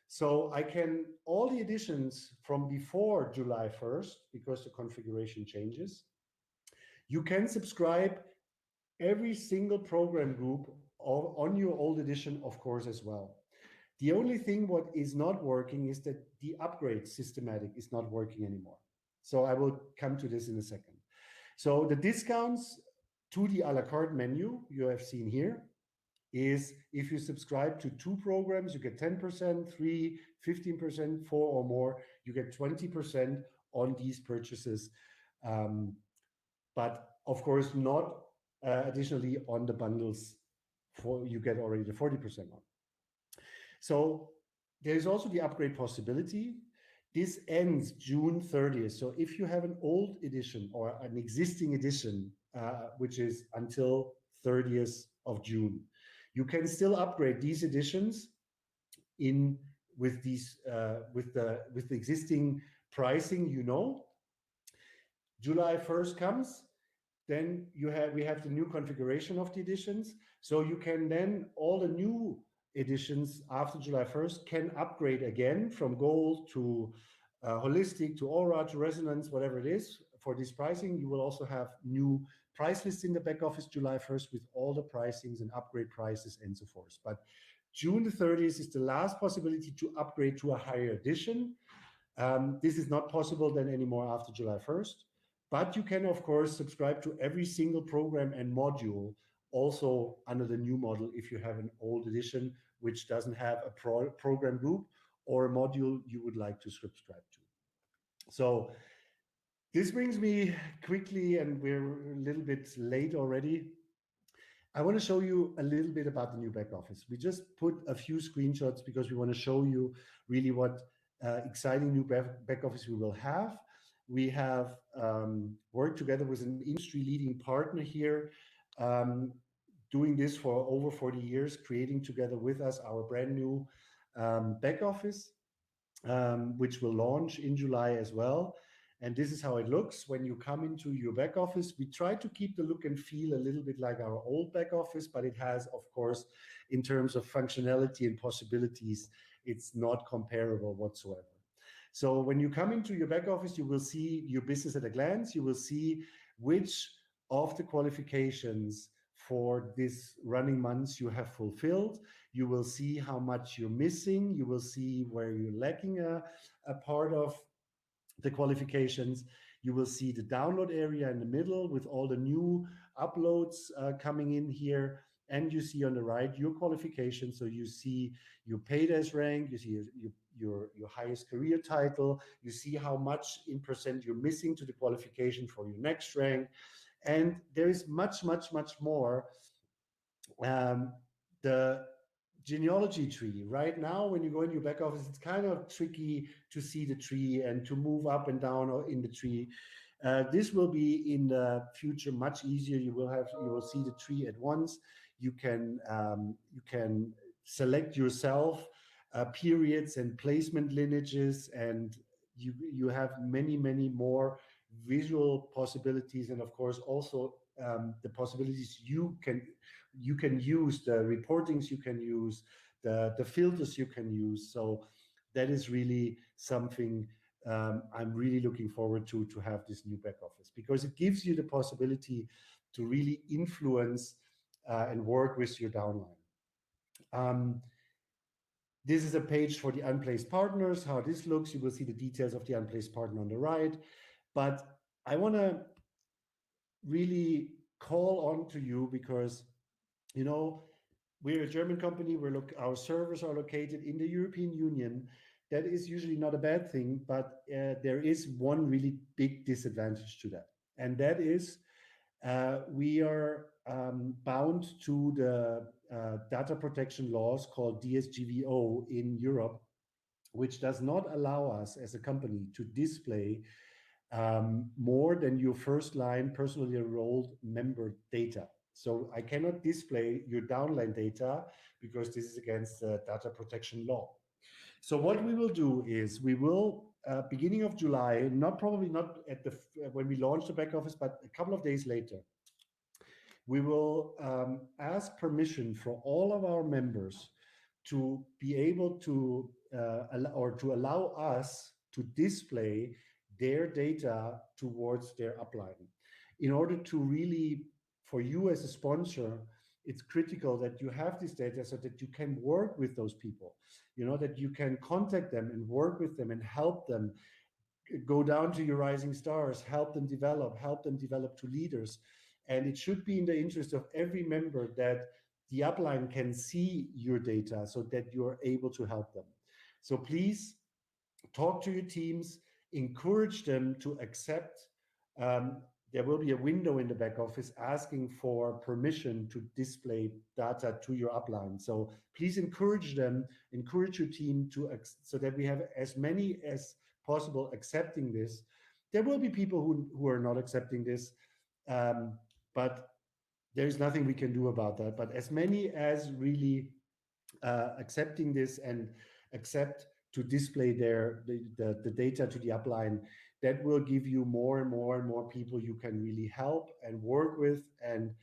S1: So I can, all the editions from before July 1st, because the configuration changes, you can subscribe every single program group on your old edition, of course, as well. The only thing what is not working is that the upgrade systematic is not working anymore. So I will come to this in a second. So the discounts to the a la carte menu you have seen here is if you subscribe to 2 programs, you get 10%, 3, 15%, 4 or more, you get 20% on these purchases. But of course, not additionally on the bundles for you get already the 40% on. So there is also the upgrade possibility. This ends June 30th. So if you have an old edition or an existing edition, which is until 30th of June, you can still upgrade these editions in with these with the existing pricing. July 1st comes, then we have the new configuration of the editions. So you can then, all the new editions after July 1st can upgrade again from gold to holistic to aura to resonance, whatever it is. For this pricing, you will also have new price lists in the back office July 1st with all the pricings and upgrade prices and so forth. But June 30th is the last possibility to upgrade to a higher edition. This is not possible then anymore after July 1st. But you can, of course, subscribe to every single program and module also under the new model if you have an old edition which doesn't have a program group or a module you would like to subscribe to. So this brings me quickly, and we're a little bit late already. I want to show you a little bit about the new back office. We just put a few screenshots because we want to show you really what exciting new back office we will have. We have worked together with an industry-leading partner here, doing this for over 40 years, creating together with us our brand new back office, which will launch in July as well. And this is how it looks when you come into your back office. We try to keep the look and feel a little bit like our old back office, but it has, of course, in terms of functionality and possibilities, it's not comparable whatsoever. So when you come into your back office, you will see your business at a glance. You will see which of the qualifications for this running months you have fulfilled. You will see how much you're missing. You will see where you're lacking a part of the qualifications. You will see the download area in the middle with all the new uploads coming in here. And you see on the right your qualifications. So you see your paid as rank, you see your highest career title, you see how much in percent you're missing to the qualification for your next rank. And there is much, much, much more. The genealogy tree. Right now, when you go in your back office, it's kind of tricky to see the tree and to move up and down in the tree. This will be in the future much easier. You will see the tree at once. You can select yourself periods and placement lineages, and you have many more visual possibilities, and of course also the possibilities you can use, the reportings you can use, the filters you can use. So that is really something I'm really looking forward to have this new back office, because it gives you the possibility to really influence and work with your downline. This is a page for the unplaced partners, how this looks. You will see the details of the unplaced partner on the right. But I want to really call on to you because, we're a German company. Our servers are located in the European Union. That is usually not a bad thing, but there is one really big disadvantage to that. And that is we are bound to the data protection laws called DSGVO in Europe, which does not allow us as a company to display more than your first line personally enrolled member data. So I cannot display your downline data because this is against the data protection law. So what we will do is we will beginning of July, probably not at the when we launch the back office, but a couple of days later, we will ask permission for all of our members to be able to allow us to display their data towards their upline. In order to really, for you as a sponsor, it's critical that you have this data so that you can work with those people, that you can contact them and work with them and help them go down to your rising stars, help them develop to leaders. And it should be in the interest of every member that the upline can see your data so that you're able to help them. So please talk to your teams, encourage them to accept. There will be a window in the back office asking for permission to display data to your upline. So please encourage them, encourage your team so that we have as many as possible accepting this. There will be people who are not accepting this, but there's nothing we can do about that. But as many as really accepting this and accept to display the data to the upline, that will give you more and more and more people you can really help and work with and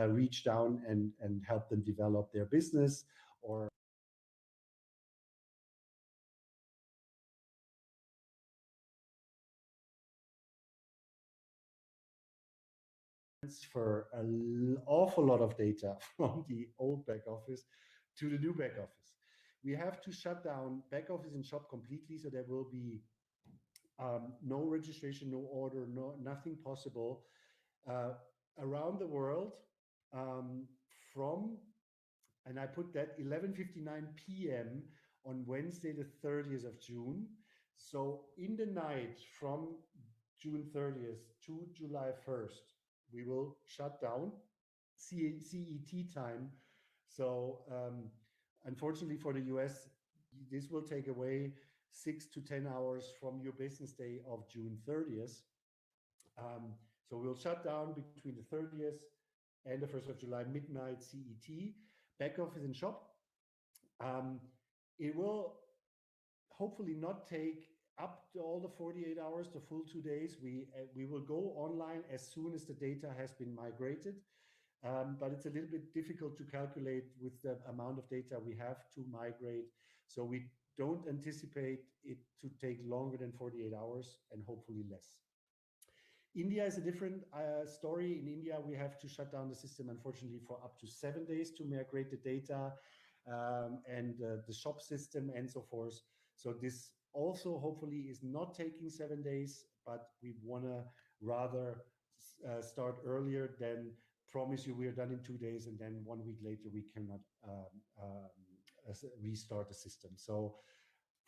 S1: reach down and help them develop their business or transfer an awful lot of data from the old back office to the new back office. We have to shut down back office and shop completely, so there will be no registration, no order, nothing possible around the world from, and I put that 11:59 p.m. on Wednesday, the 30th of June. So in the night from June 30th to July 1st, we will shut down CET time. So unfortunately for the US, this will take away 6 to 10 hours from your business day of June 30th. So we'll shut down between the 30th and the 1st of July, midnight CET, back office and shop. It will hopefully not take up to all the 48 hours, the full 2 days. We will go online as soon as the data has been migrated. But it's a little bit difficult to calculate with the amount of data we have to migrate. So we don't anticipate it to take longer than 48 hours and hopefully less. India is a different story. In India, we have to shut down the system, unfortunately, for up to 7 days to migrate the data and the shop system and so forth. So this also hopefully is not taking 7 days, but we want to rather start earlier than promise you we are done in 2 days and then 1 week later we cannot restart the system. So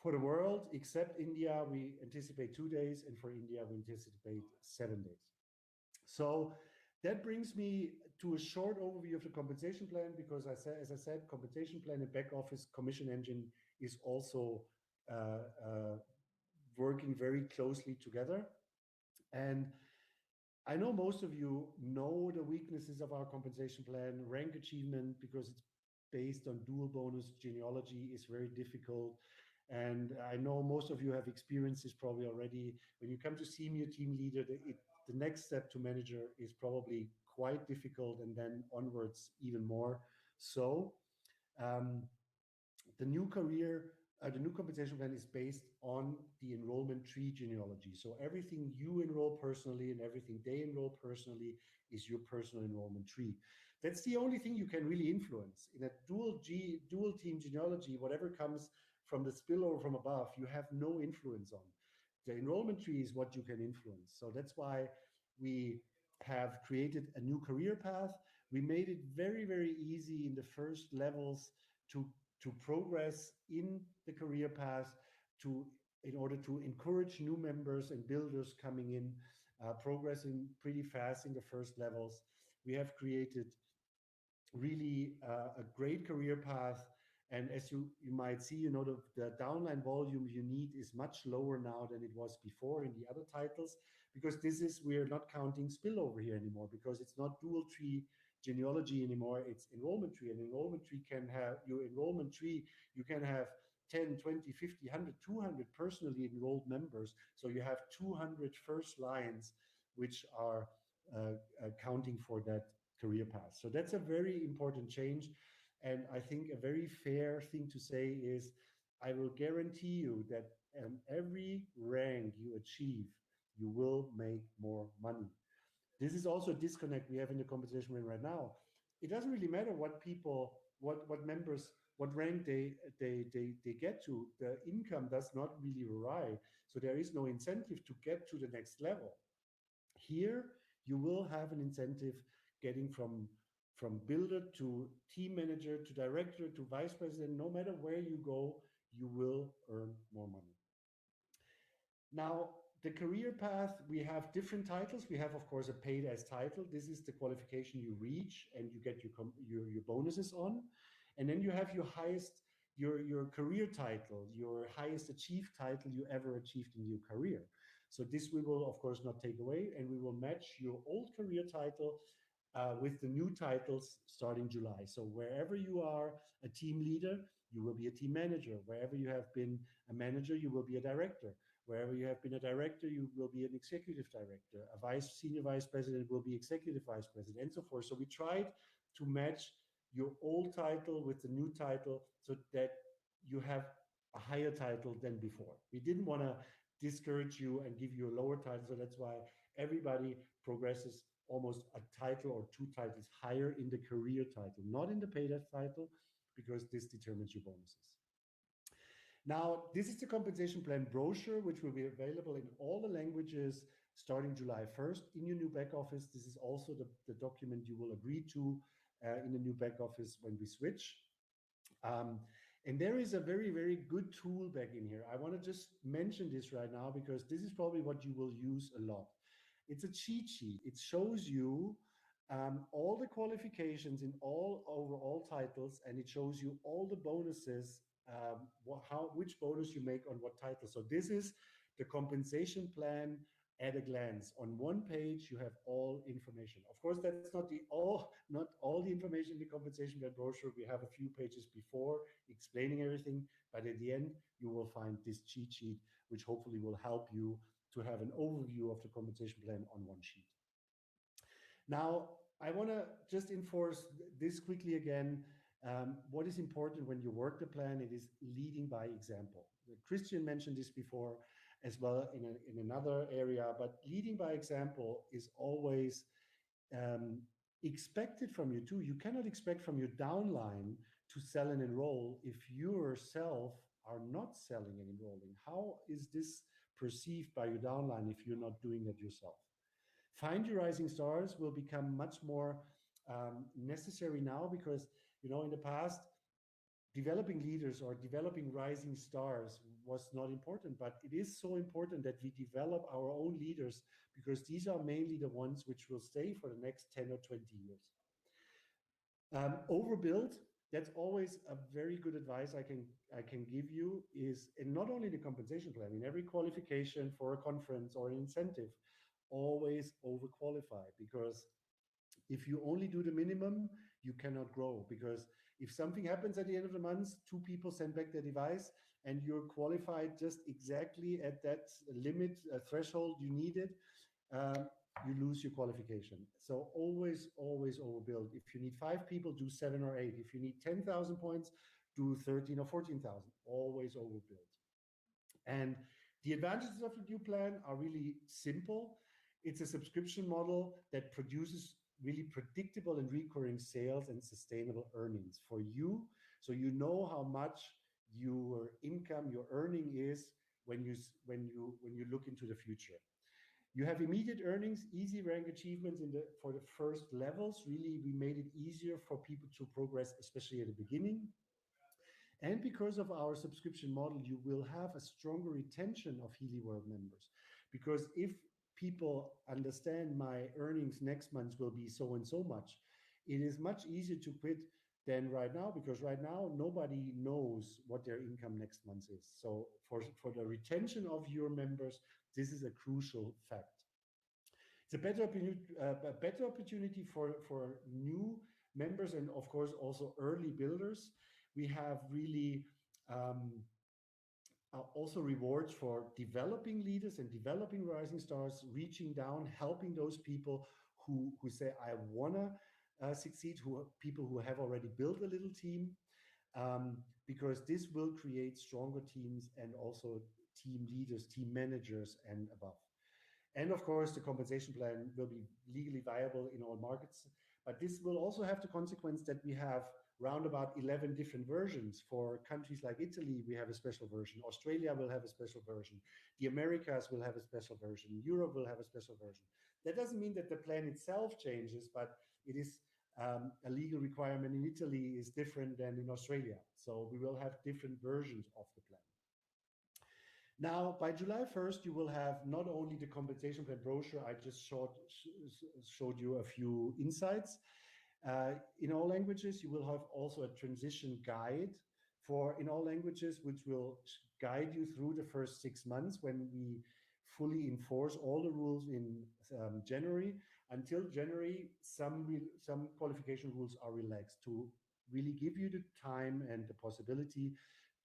S1: for the world except India, we anticipate 2 days, and for India we anticipate 7 days. So that brings me to a short overview of the compensation plan, because as I said, compensation plan and back office commission engine is also working very closely together. And I know most of you know the weaknesses of our compensation plan. Rank achievement, because it's based on dual bonus genealogy, is very difficult. And I know most of you have experienced this probably already. When you come to senior team leader, the next step to manager is probably quite difficult, and then onwards even more. So the new compensation plan is based on the enrollment tree genealogy. So everything you enroll personally and everything they enroll personally is your personal enrollment tree. That's the only thing you can really influence. In a dual team genealogy, whatever comes from the spillover from above, you have no influence on. The enrollment tree is what you can influence. So that's why we have created a new career path. We made it very, very easy in the first levels to progress in the career path in order to encourage new members and builders coming in, progressing pretty fast in the first levels. We have created really a great career path. And as you might see, the downline volume you need is much lower now than it was before in the other titles, because we're not counting spillover here anymore, because it's not dual tree genealogy anymore, it's enrollment tree. And enrollment tree can have you can have 10, 20, 50, 100, 200 personally enrolled members. So you have 200 first lines which are accounting for that career path. So that's a very important change. And I think a very fair thing to say is, I will guarantee you that every rank you achieve, you will make more money. This is also a disconnect we have in the compensation plan right now. It doesn't really matter what people, what members, what rank they get to. The income does not really vary. So there is no incentive to get to the next level. Here, you will have an incentive getting from builder to team manager to director to vice president. No matter where you go, you will earn more money. Now, the career path, we have different titles. We have, of course, a paid as title. This is the qualification you reach and you get your bonuses on. And then you have your highest, your career title, your highest achieved title you ever achieved in your career. So this we will, of course, not take away, and we will match your old career title with the new titles starting July. So wherever you are a team leader, you will be a team manager. Wherever you have been a manager, you will be a director. Wherever you have been a director, you will be an executive director. A senior vice president will be executive vice president, and so forth. So we tried to match your old title with the new title so that you have a higher title than before. We didn't want to discourage you and give you a lower title. So that's why everybody progresses almost a title or two titles higher in the career title, not in the paid title, because this determines your bonuses. Now, this is the compensation plan brochure, which will be available in all the languages starting July 1st in your new back office. This is also the document you will agree to in the new back office when we switch. And there is a very, very good tool back in here. I want to just mention this right now because this is probably what you will use a lot. It's a cheat sheet. It shows you all the qualifications in over all titles, and it shows you all the bonuses, which bonus you make on what title. So this is the compensation plan at a glance. On one page, you have all information. Of course, that's not all the information in the compensation plan brochure. We have a few pages before explaining everything, but at the end, you will find this cheat sheet, which hopefully will help you to have an overview of the compensation plan on one sheet. Now, I want to just enforce this quickly again. What is important when you work the plan, it is leading by example. Christian mentioned this before as well in another area, but leading by example is always expected from you too. You cannot expect from your downline to sell and enroll if you yourself are not selling and enrolling. How is this perceived by your downline if you're not doing that yourself? Find your rising stars will become much more necessary now because, you know, in the past, developing leaders or developing rising stars was not important, but it is so important that we develop our own leaders because these are mainly the ones which will stay for the next 10 or 20 years. Overbuild, that's always a very good advice I can give you is, and not only the compensation plan, in every qualification for a conference or an incentive, always overqualify, because if you only do the minimum, you cannot grow. Because if something happens at the end of the month, 2 people send back their device and you're qualified just exactly at that limit threshold you needed, you lose your qualification. So always overbuild. If you need 5 people, do 7 or 8. If you need 10,000 points, do 13 or 14,000. Always overbuild. And the advantages of the new plan are really simple. It's a subscription model that produces really predictable and recurring sales and sustainable earnings for you. So you know how much your income, your earning is when you look into the future. You have immediate earnings, easy rank achievements for the first levels. Really, we made it easier for people to progress, especially at the beginning. And because of our subscription model, you will have a stronger retention of Healy World members. Because if people understand my earnings next month will be so and so much, it is much easier to quit than right now, because right now nobody knows what their income next month is. So for the retention of your members, this is a crucial fact. It's a better opportunity for new members and of course also early builders. We have really also rewards for developing leaders and developing rising stars, reaching down, helping those people who say, I want to succeed, people who have already built a little team, because this will create stronger teams and also team leaders, team managers, and above. And of course, the compensation plan will be legally viable in all markets. But this will also have the consequence that we have round about 11 different versions. For countries like Italy, we have a special version. Australia will have a special version. The Americas will have a special version. Europe will have a special version. That doesn't mean that the plan itself changes, but it is a legal requirement in Italy is different than in Australia. So we will have different versions of the plan. Now, by July 1st, you will have not only the compensation plan brochure, I just showed you a few insights. In all languages, you will have also a transition guide in all languages, which will guide you through the first 6 months when we fully enforce all the rules in January. Until January, some qualification rules are relaxed to really give you the time and the possibility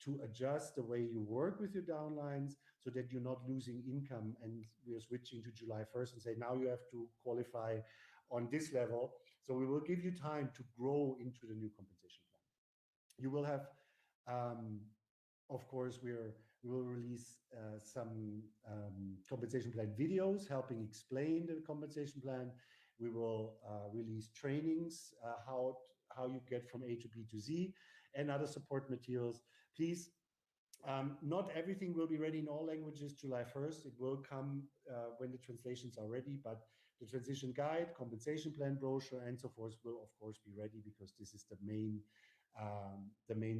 S1: to adjust the way you work with your downlines so that you're not losing income. And we're switching to July 1st and say, now you have to qualify on this level. So we will give you time to grow into the new compensation plan. You will have, of course, we will release some compensation plan videos helping explain the compensation plan. We will release trainings, how you get from A to B to Z, and other support materials. Please, not everything will be ready in all languages July 1st. It will come when the translations are ready, but the transition guide, compensation plan brochure, and so forth will, of course, be ready because this is the main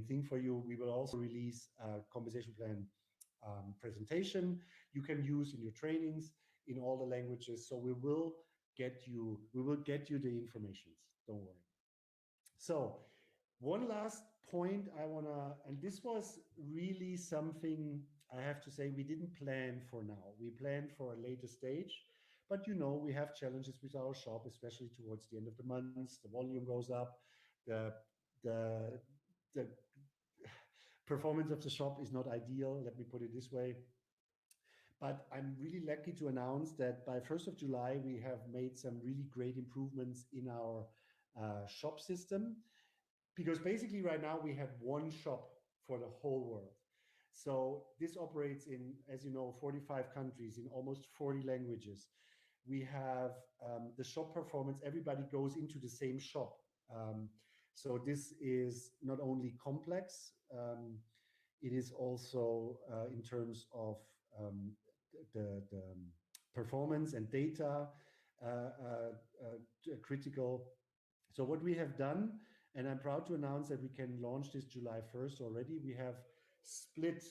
S1: thing for you. We will also release a compensation plan presentation you can use in your trainings in all the languages. So we will get you the information. Don't worry. So one last point and this was really something I have to say we didn't plan for now. We planned for a later stage, but we have challenges with our shop, especially towards the end of the month. The volume goes up. The performance of the shop is not ideal, let me put it this way. But I'm really lucky to announce that by 1st of July, we have made some really great improvements in our shop system. Because basically right now we have one shop for the whole world. So this operates in, as you know, 45 countries in almost 40 languages. We have the shop performance, everybody goes into the same shop. So this is not only complex, it is also in terms of the performance and data critical. So what we have done, and I'm proud to announce that we can launch this July 1st already, we have split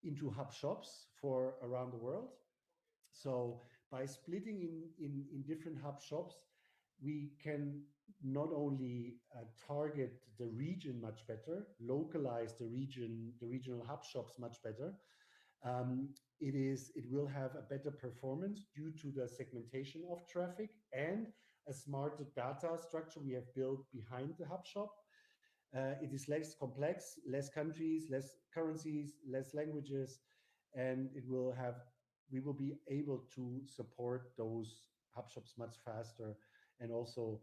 S1: into hub shops for around the world. So by splitting in different hub shops, we can not only target the region much better, localize the regional hub shops much better. It will have a better performance due to the segmentation of traffic and a smarter data structure we have built behind the hub shop. It is less complex, less countries, less currencies, less languages, and we will be able to support those hub shops much faster and also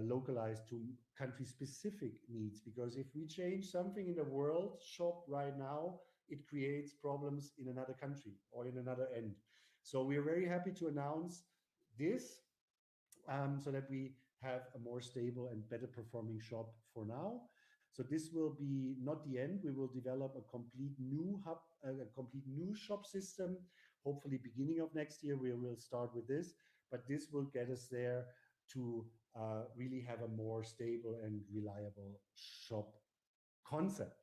S1: localize to country-specific needs. Because if we change something in the world shop right now, it creates problems in another country or in another end. So we are very happy to announce this so that we have a more stable and better performing shop for now. So this will be not the end. We will develop a complete new hub, a complete new shop system. Hopefully beginning of next year, we will start with this, but this will get us there to really have a more stable and reliable shop concept.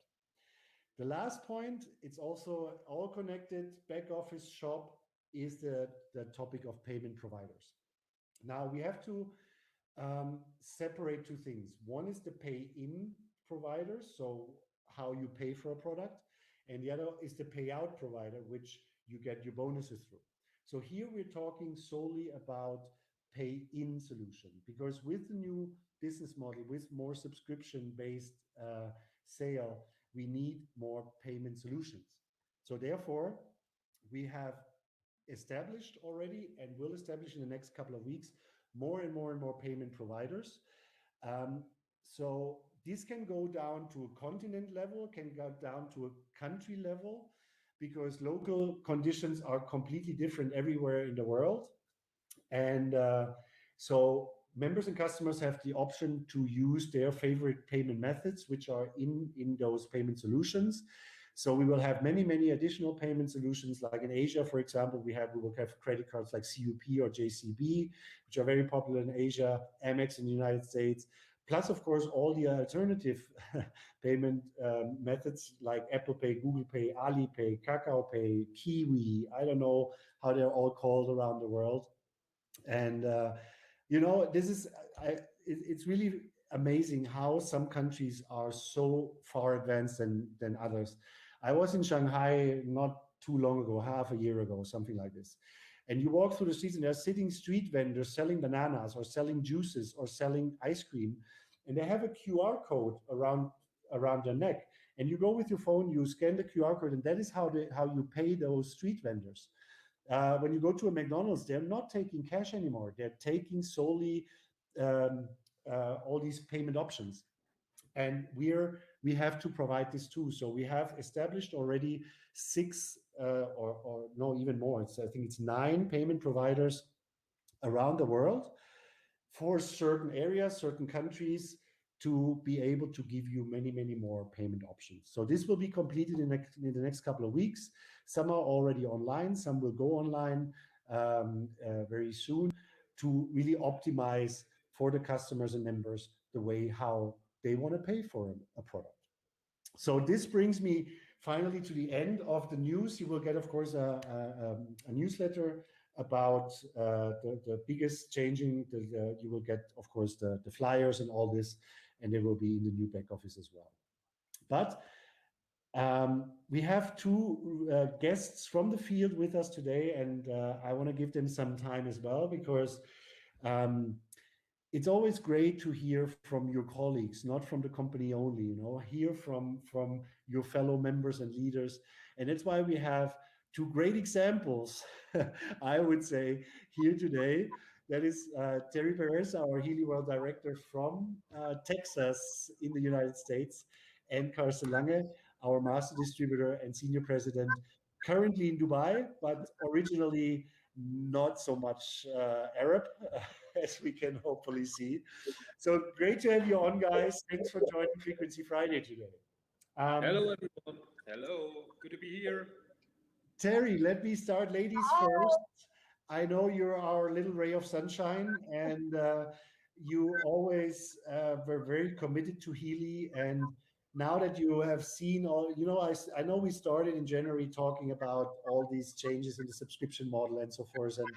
S1: The last point, it's also all connected, back office shop, is the topic of payment providers. Now we have to separate two things. One is the pay-in providers, so how you pay for a product, and the other is the payout provider, which you get your bonuses through. So here we're talking solely about pay-in solution, because with the new business model, with more subscription-based sale, we need more payment solutions. So therefore, we have established already and will establish in the next couple of weeks more and more and more payment providers. So this can go down to a continent level, can go down to a country level, because local conditions are completely different everywhere in the world. And so members and customers have the option to use their favorite payment methods, which are in those payment solutions. So we will have many, many additional payment solutions. Like in Asia, for example, we will have credit cards like CUP or JCB, which are very popular in Asia, Amex in the United States, plus, of course, all the alternative payment methods like Apple Pay, Google Pay, Alipay, Kakao Pay, Kiwi. I don't know how they're all called around the world. And, you know, it's really amazing how some countries are so far advanced than others. I was in Shanghai not too long ago, half a year ago, something like this. And you walk through the streets and there's sitting street vendors selling bananas or selling juices or selling ice cream. And they have a QR code around their neck. And you go with your phone, you scan the QR code, and that is how you pay those street vendors. When you go to a McDonald's, they're not taking cash anymore. They're taking solely all these payment options. And we have to provide this too. So we have established already 6 or no, even more. I think it's 9 payment providers around the world for certain areas, certain countries, to be able to give you many, many more payment options. So this will be completed in the next couple of weeks. Some are already online, some will go online very soon, to really optimize for the customers and members the way how they want to pay for a product. So this brings me finally to the end of the news. You will get, of course, a newsletter about the biggest changing. You will get, of course, the flyers and all this, and they will be in the new back office as well. But we have 2 guests from the field with us today, and I want to give them some time as well, because it's always great to hear from your colleagues, not from the company only, you know, hear from your fellow members and leaders. And that's why we have 2 great examples, I would say, here today. That is Terry Perez, our Healy World Director from Texas in the United States, and Carsten Lange, our Master Distributor and Senior President, currently in Dubai, but originally not so much Arab, as we can hopefully see. So great to have you on, guys. Thanks for joining Frequency Friday today.
S4: Hello, everyone. Hello. Good to be here.
S1: Terry, let me start ladies first. I know you're our little ray of sunshine, and you always were very committed to Healy. And now that you have seen all, you know, I know we started in January talking about all these changes in the subscription model and so forth. And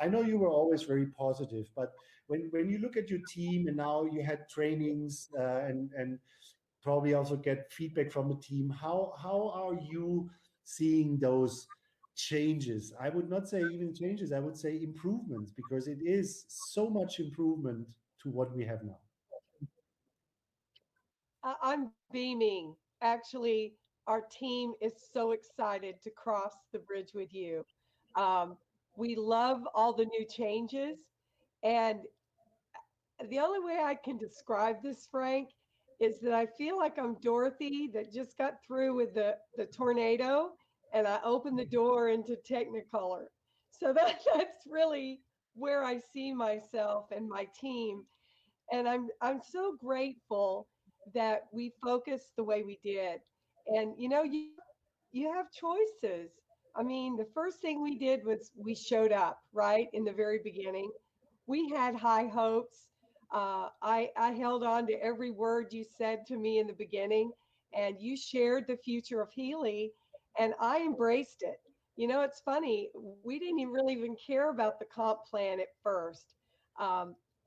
S1: I know you were always very positive, but when you look at your team and now you had trainings and probably also get feedback from the team, how are you seeing those changes? I would not say even changes, I would say improvements, because it is so much improvement to what we have now.
S5: I'm beaming. Actually, our team is so excited to cross the bridge with you. We love all the new changes. And the only way I can describe this, Frank, is that I feel like I'm Dorothy that just got through with the tornado, and I opened the door into Technicolor. So that's really where I see myself and my team. And I'm so grateful that we focused the way we did. And you know, you have choices. I mean, the first thing we did was we showed up, right, in the very beginning. We had high hopes. I held on to every word you said to me in the beginning, and you shared the future of Healy, and I embraced it. You know, it's funny. We didn't really even care about the comp plan at first.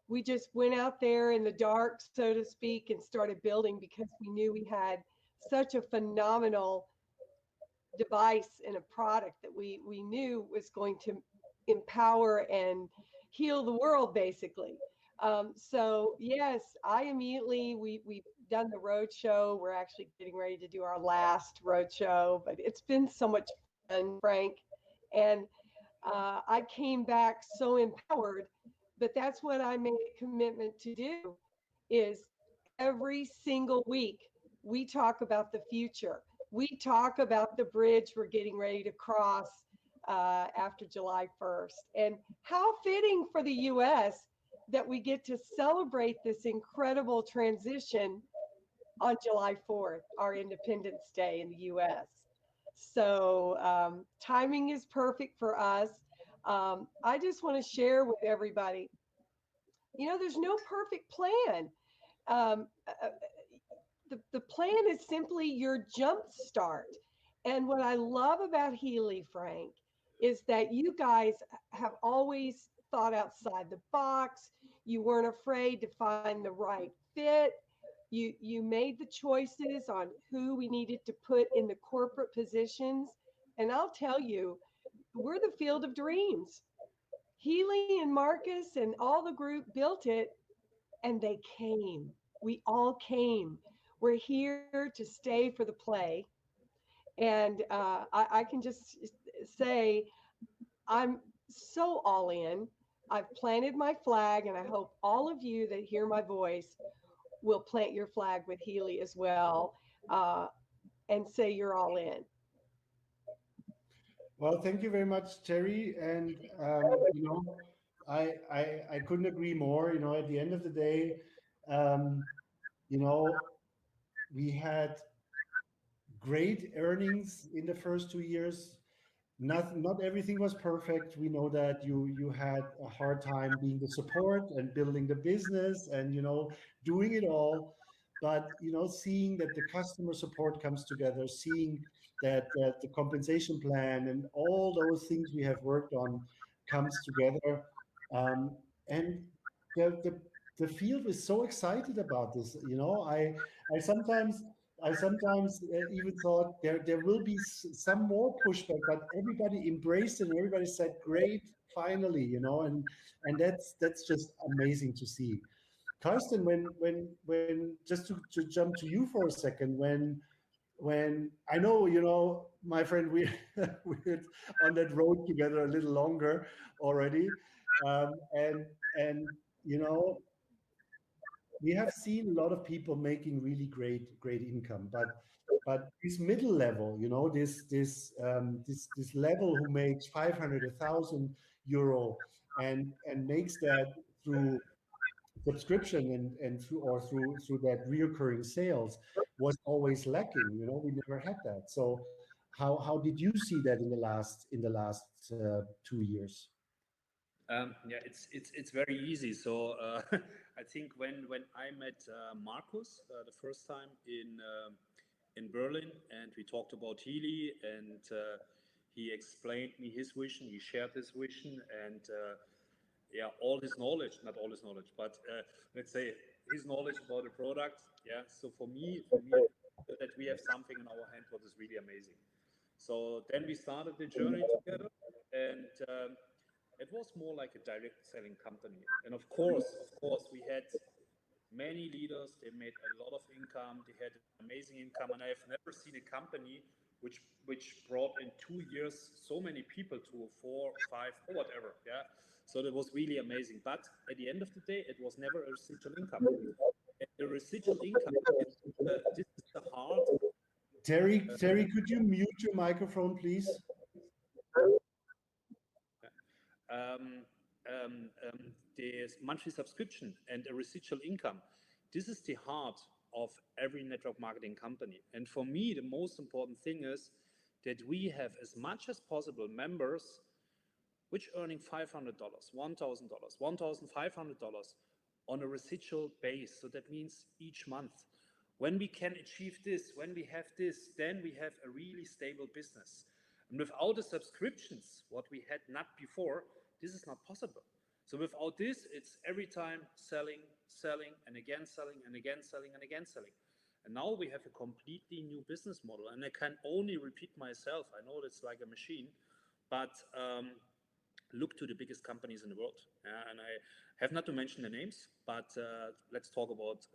S5: We just went out there in the dark, so to speak, and started building because we knew we had such a phenomenal device and a product that we knew was going to empower and heal the world, basically. So yes, I immediately we've done the road show. We're actually getting ready to do our last road show, but it's been so much fun, Frank. And I came back so empowered, but that's what I made a commitment to do is every single week we talk about the future. We talk about the bridge we're getting ready to cross after July 1st. And how fitting for the U.S. that we get to celebrate this incredible transition on July 4th, our Independence Day in the U.S. So timing is perfect for us. I just want to share with everybody, there's no perfect plan. Um, uh, the plan is simply your jump start. And what I love about Healy, Frank, is that you guys have always thought outside the box. You weren't afraid to find the right fit. You made the choices on who we needed to put in the corporate positions. And I'll tell you, we're the field of dreams. Healy and Marcus and all the group built it, and they came. We all came. We're here to stay for the play. And I can just say, I'm so all in. I've planted my flag, and I hope all of you that hear my voice will plant your flag with Healy as well, and say you're all in.
S1: Well, thank you very much, Terry. And I couldn't agree more. At the end of the day, um, you know, we had great earnings in the first 2 years. Not everything was perfect. We know that you had a hard time being the support and building the business and doing it all. But seeing that the customer support comes together, seeing that the compensation plan and all those things we have worked on comes together, and the field is so excited about this. I sometimes even thought there will be some more pushback, but everybody embraced it and everybody said, "Great, finally!" And that's just amazing to see. Karsten, when just to jump to you for a second, when I know, my friend, we're on that road together a little longer already, and we have seen a lot of people making really great income, but this middle level, this level who makes 500, 1,000 euro, and makes that through subscription and through that reoccurring sales was always lacking. We never had that. So how did you see that in the last 2 years?
S4: Yeah, it's very easy. So I think when I met Marcus the first time in Berlin, and we talked about Healy, and he explained me his vision, he shared his vision, and yeah, all his knowledge, not all his knowledge, but let's say his knowledge about the product. Yeah, so for me, that we have something in our hand what is really amazing. So then we started the journey together, and it was more like a direct selling company. And of course, we had many leaders. They made a lot of income. They had amazing income, and I have never seen a company which brought in 2 years so many people to 4, 5, or whatever. Yeah, so that was really amazing. But at the end of the day, it was never a residual income. And the residual income this is the heart.
S1: Terry, could you mute your microphone, please?
S4: The monthly subscription and a residual income. This is the heart of every network marketing company. And for me, the most important thing is that we have as much as possible members which earning $500, $1,000, $1,500 on a residual base. So that means each month. When we can achieve this, when we have this, then we have a really stable business. And without the subscriptions, what we had not before, this is not possible. So without this, it's every time selling, and again selling, and again selling, and again selling. And now we have a completely new business model. And I can only repeat myself. I know it's like a machine, but look to the biggest companies in the world. And I have not to mention the names, but let's talk about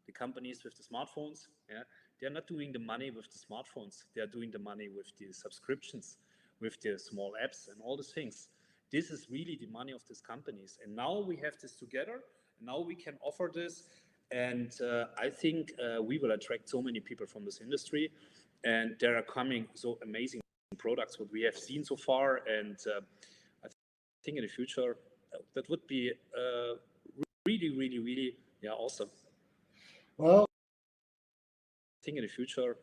S4: the companies with the smartphones. Yeah, they're not doing the money with the smartphones. They're doing the money with the subscriptions, with the small apps and all these things. This is really the money of these companies. And now we have this together. Now we can offer this. And I think we will attract so many people from this industry. And there are coming so amazing products what we have seen so far. And I think in the future that would be really, really, really, awesome.
S1: Well,
S4: I think in the future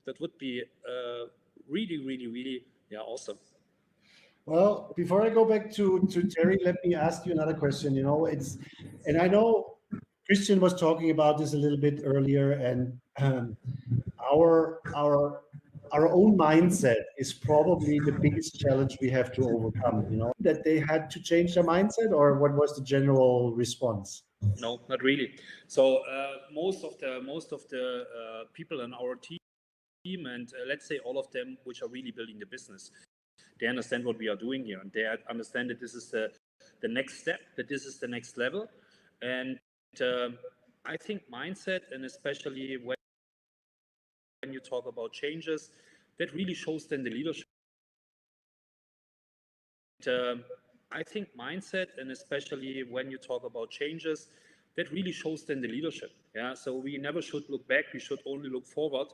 S4: that would be really, really, really, awesome.
S1: well, before I go back to Terry, let me ask you another question. And I know Christian was talking about this a little bit earlier, and our own mindset is probably the biggest challenge we have to overcome. That they had to change their mindset, or what was the general response?
S4: No, not really. So most of the people in our team, and let's say all of them, which are really building the business, they understand what we are doing here, and they understand that this is the next step, that this is the next level. And I think mindset, and especially when you talk about changes, that really shows then the leadership. I think mindset, and especially when you talk about changes, that really shows then the leadership. Yeah, so we never should look back, we should only look forward.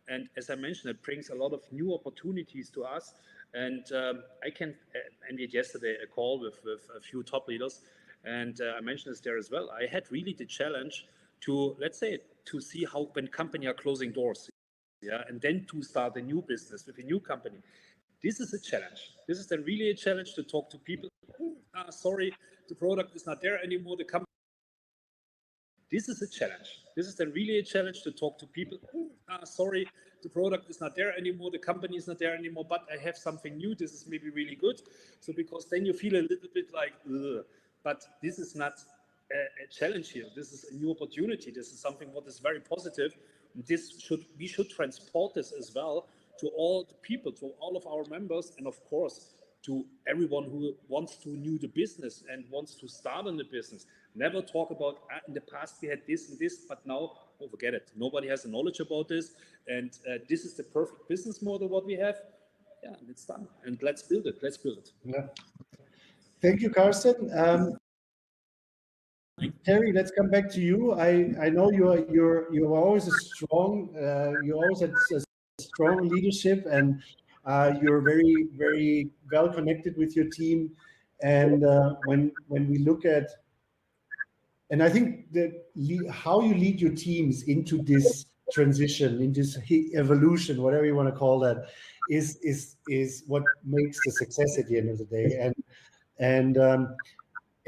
S4: And as I mentioned, it brings a lot of new opportunities to us. And I made yesterday a call with a few top leaders, and I mentioned this there as well. I had really the challenge to, let's say, to see how when companies are closing doors, and then to start a new business with a new company. This is a challenge. This is then really a challenge to talk to people. Sorry, the product is not there anymore. The company. This is a challenge. This is then really a challenge to talk to people. Sorry, the product is not there anymore. The company is not there anymore. But I have something new. This is maybe really good. So because then you feel a little bit like, ugh. But this is not a challenge here. This is a new opportunity. This is something what is very positive. We should transport this as well to all the people, to all of our members, and of course to everyone who wants to new the business and wants to start in the business. Never talk about in the past we had this and this, but now forget it. Nobody has the knowledge about this, and this is the perfect business model what we have. Yeah, and it's done. And let's build it. Let's build it.
S1: Yeah. Thank you, Carsten. Terry, let's come back to you. I know you're always a strong. You always had a strong leadership, and you're very, very well connected with your team. And when we look at, and I think that how you lead your teams into this transition, in this evolution, whatever you want to call that, is what makes the success at the end of the day.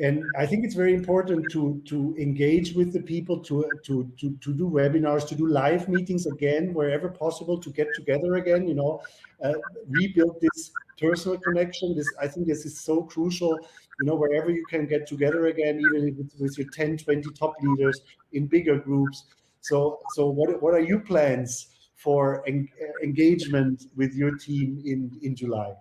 S1: And I think it's very important to engage with the people, to do webinars, to do live meetings again, wherever possible, to get together again, rebuild this personal connection. I think this is so crucial, wherever you can get together again, even with your 10, 20 top leaders in bigger groups. So what are your plans for engagement with your team in July?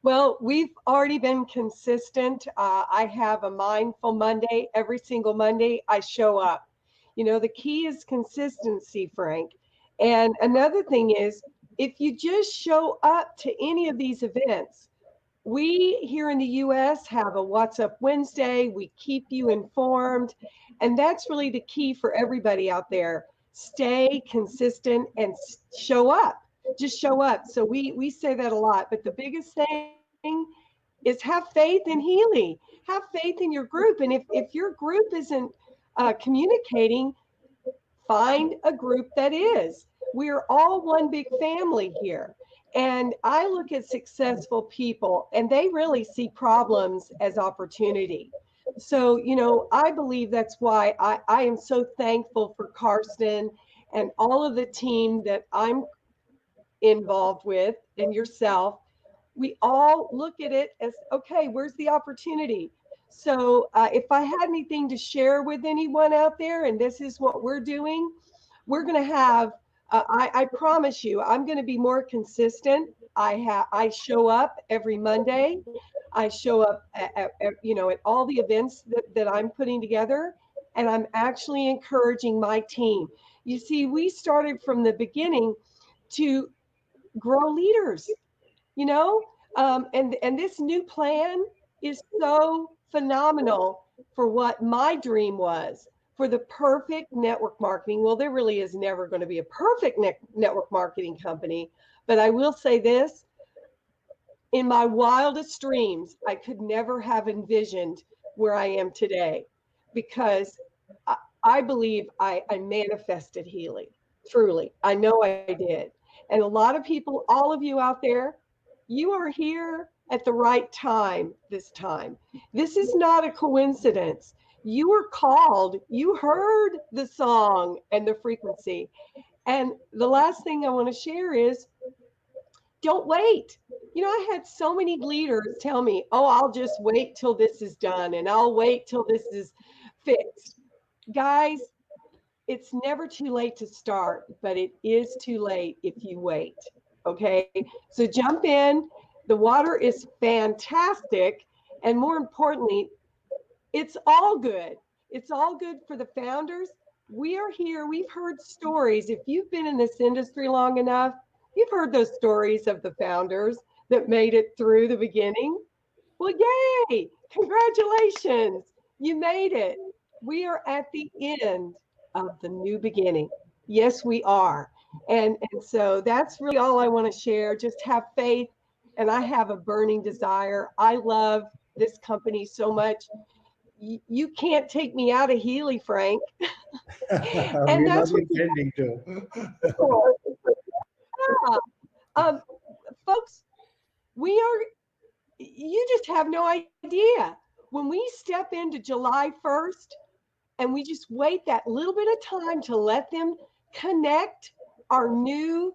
S5: Well, we've already been consistent. I have a mindful Monday. Every single Monday, I show up. The key is consistency, Frank. And another thing is, if you just show up to any of these events, we here in the US have a What's Up Wednesday. We keep you informed. And that's really the key for everybody out there. Stay consistent and show up. Just show up. So we say that a lot. But the biggest thing is have faith in Healy. Have faith in your group. And if your group isn't communicating, find a group that is. We're all one big family here. And I look at successful people and they really see problems as opportunity. So, I believe that's why I am so thankful for Carsten and all of the team that I'm involved with and yourself. We all look at it as, okay, where's the opportunity? So if I had anything to share with anyone out there, and this is what we're doing, we're going to have, I promise you, I'm going to be more consistent. I show up every Monday. I show up at all the events that I'm putting together, and I'm actually encouraging my team. You see, we started from the beginning to grow leaders, and this new plan is so phenomenal for what my dream was, for the perfect network marketing. Well, there really is never going to be a perfect network marketing company, but I will say this: in my wildest dreams, I could never have envisioned where I am today, because I believe I manifested healing. Truly, I know I did. And a lot of people, all of you out there, you are here at the right time this time. This is not a coincidence. You were called, you heard the song and the frequency. And the last thing I want to share is, don't wait. I had so many leaders tell me, oh, I'll just wait till this is done and I'll wait till this is fixed. Guys, it's never too late to start, but it is too late if you wait. Okay. So jump in. The water is fantastic. And more importantly, it's all good. It's all good for the founders. We are here. We've heard stories. If you've been in this industry long enough, you've heard those stories of the founders that made it through the beginning. Well, yay! Congratulations. You made it. We are at the end of the new beginning. Yes, we are. And so that's really all I want to share. Just have faith. And I have a burning desire. I love this company so much. You can't take me out of Healy, Frank. And
S1: We're not
S5: that's what
S1: intending to.
S5: yeah. Folks, you just have no idea. When we step into July 1st and we just wait that little bit of time to let them connect our new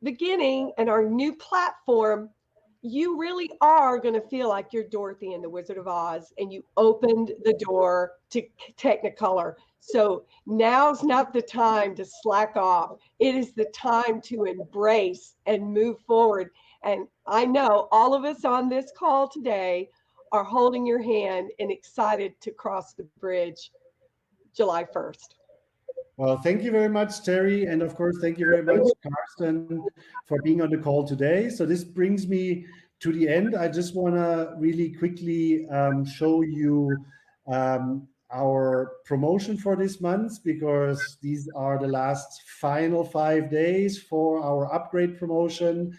S5: beginning and our new platform, you really are going to feel like you're Dorothy in the Wizard of Oz and you opened the door to Technicolor. So now's not the time to slack off. It is the time to embrace and move forward. And I know all of us on this call today are holding your hand and excited to cross the bridge July 1st.
S1: Well, thank you very much, Terry. And of course, thank you very much, Carsten, for being on the call today. So this brings me to the end. I just want to really quickly show you our promotion for this month, because these are the last final 5 days for our upgrade promotion.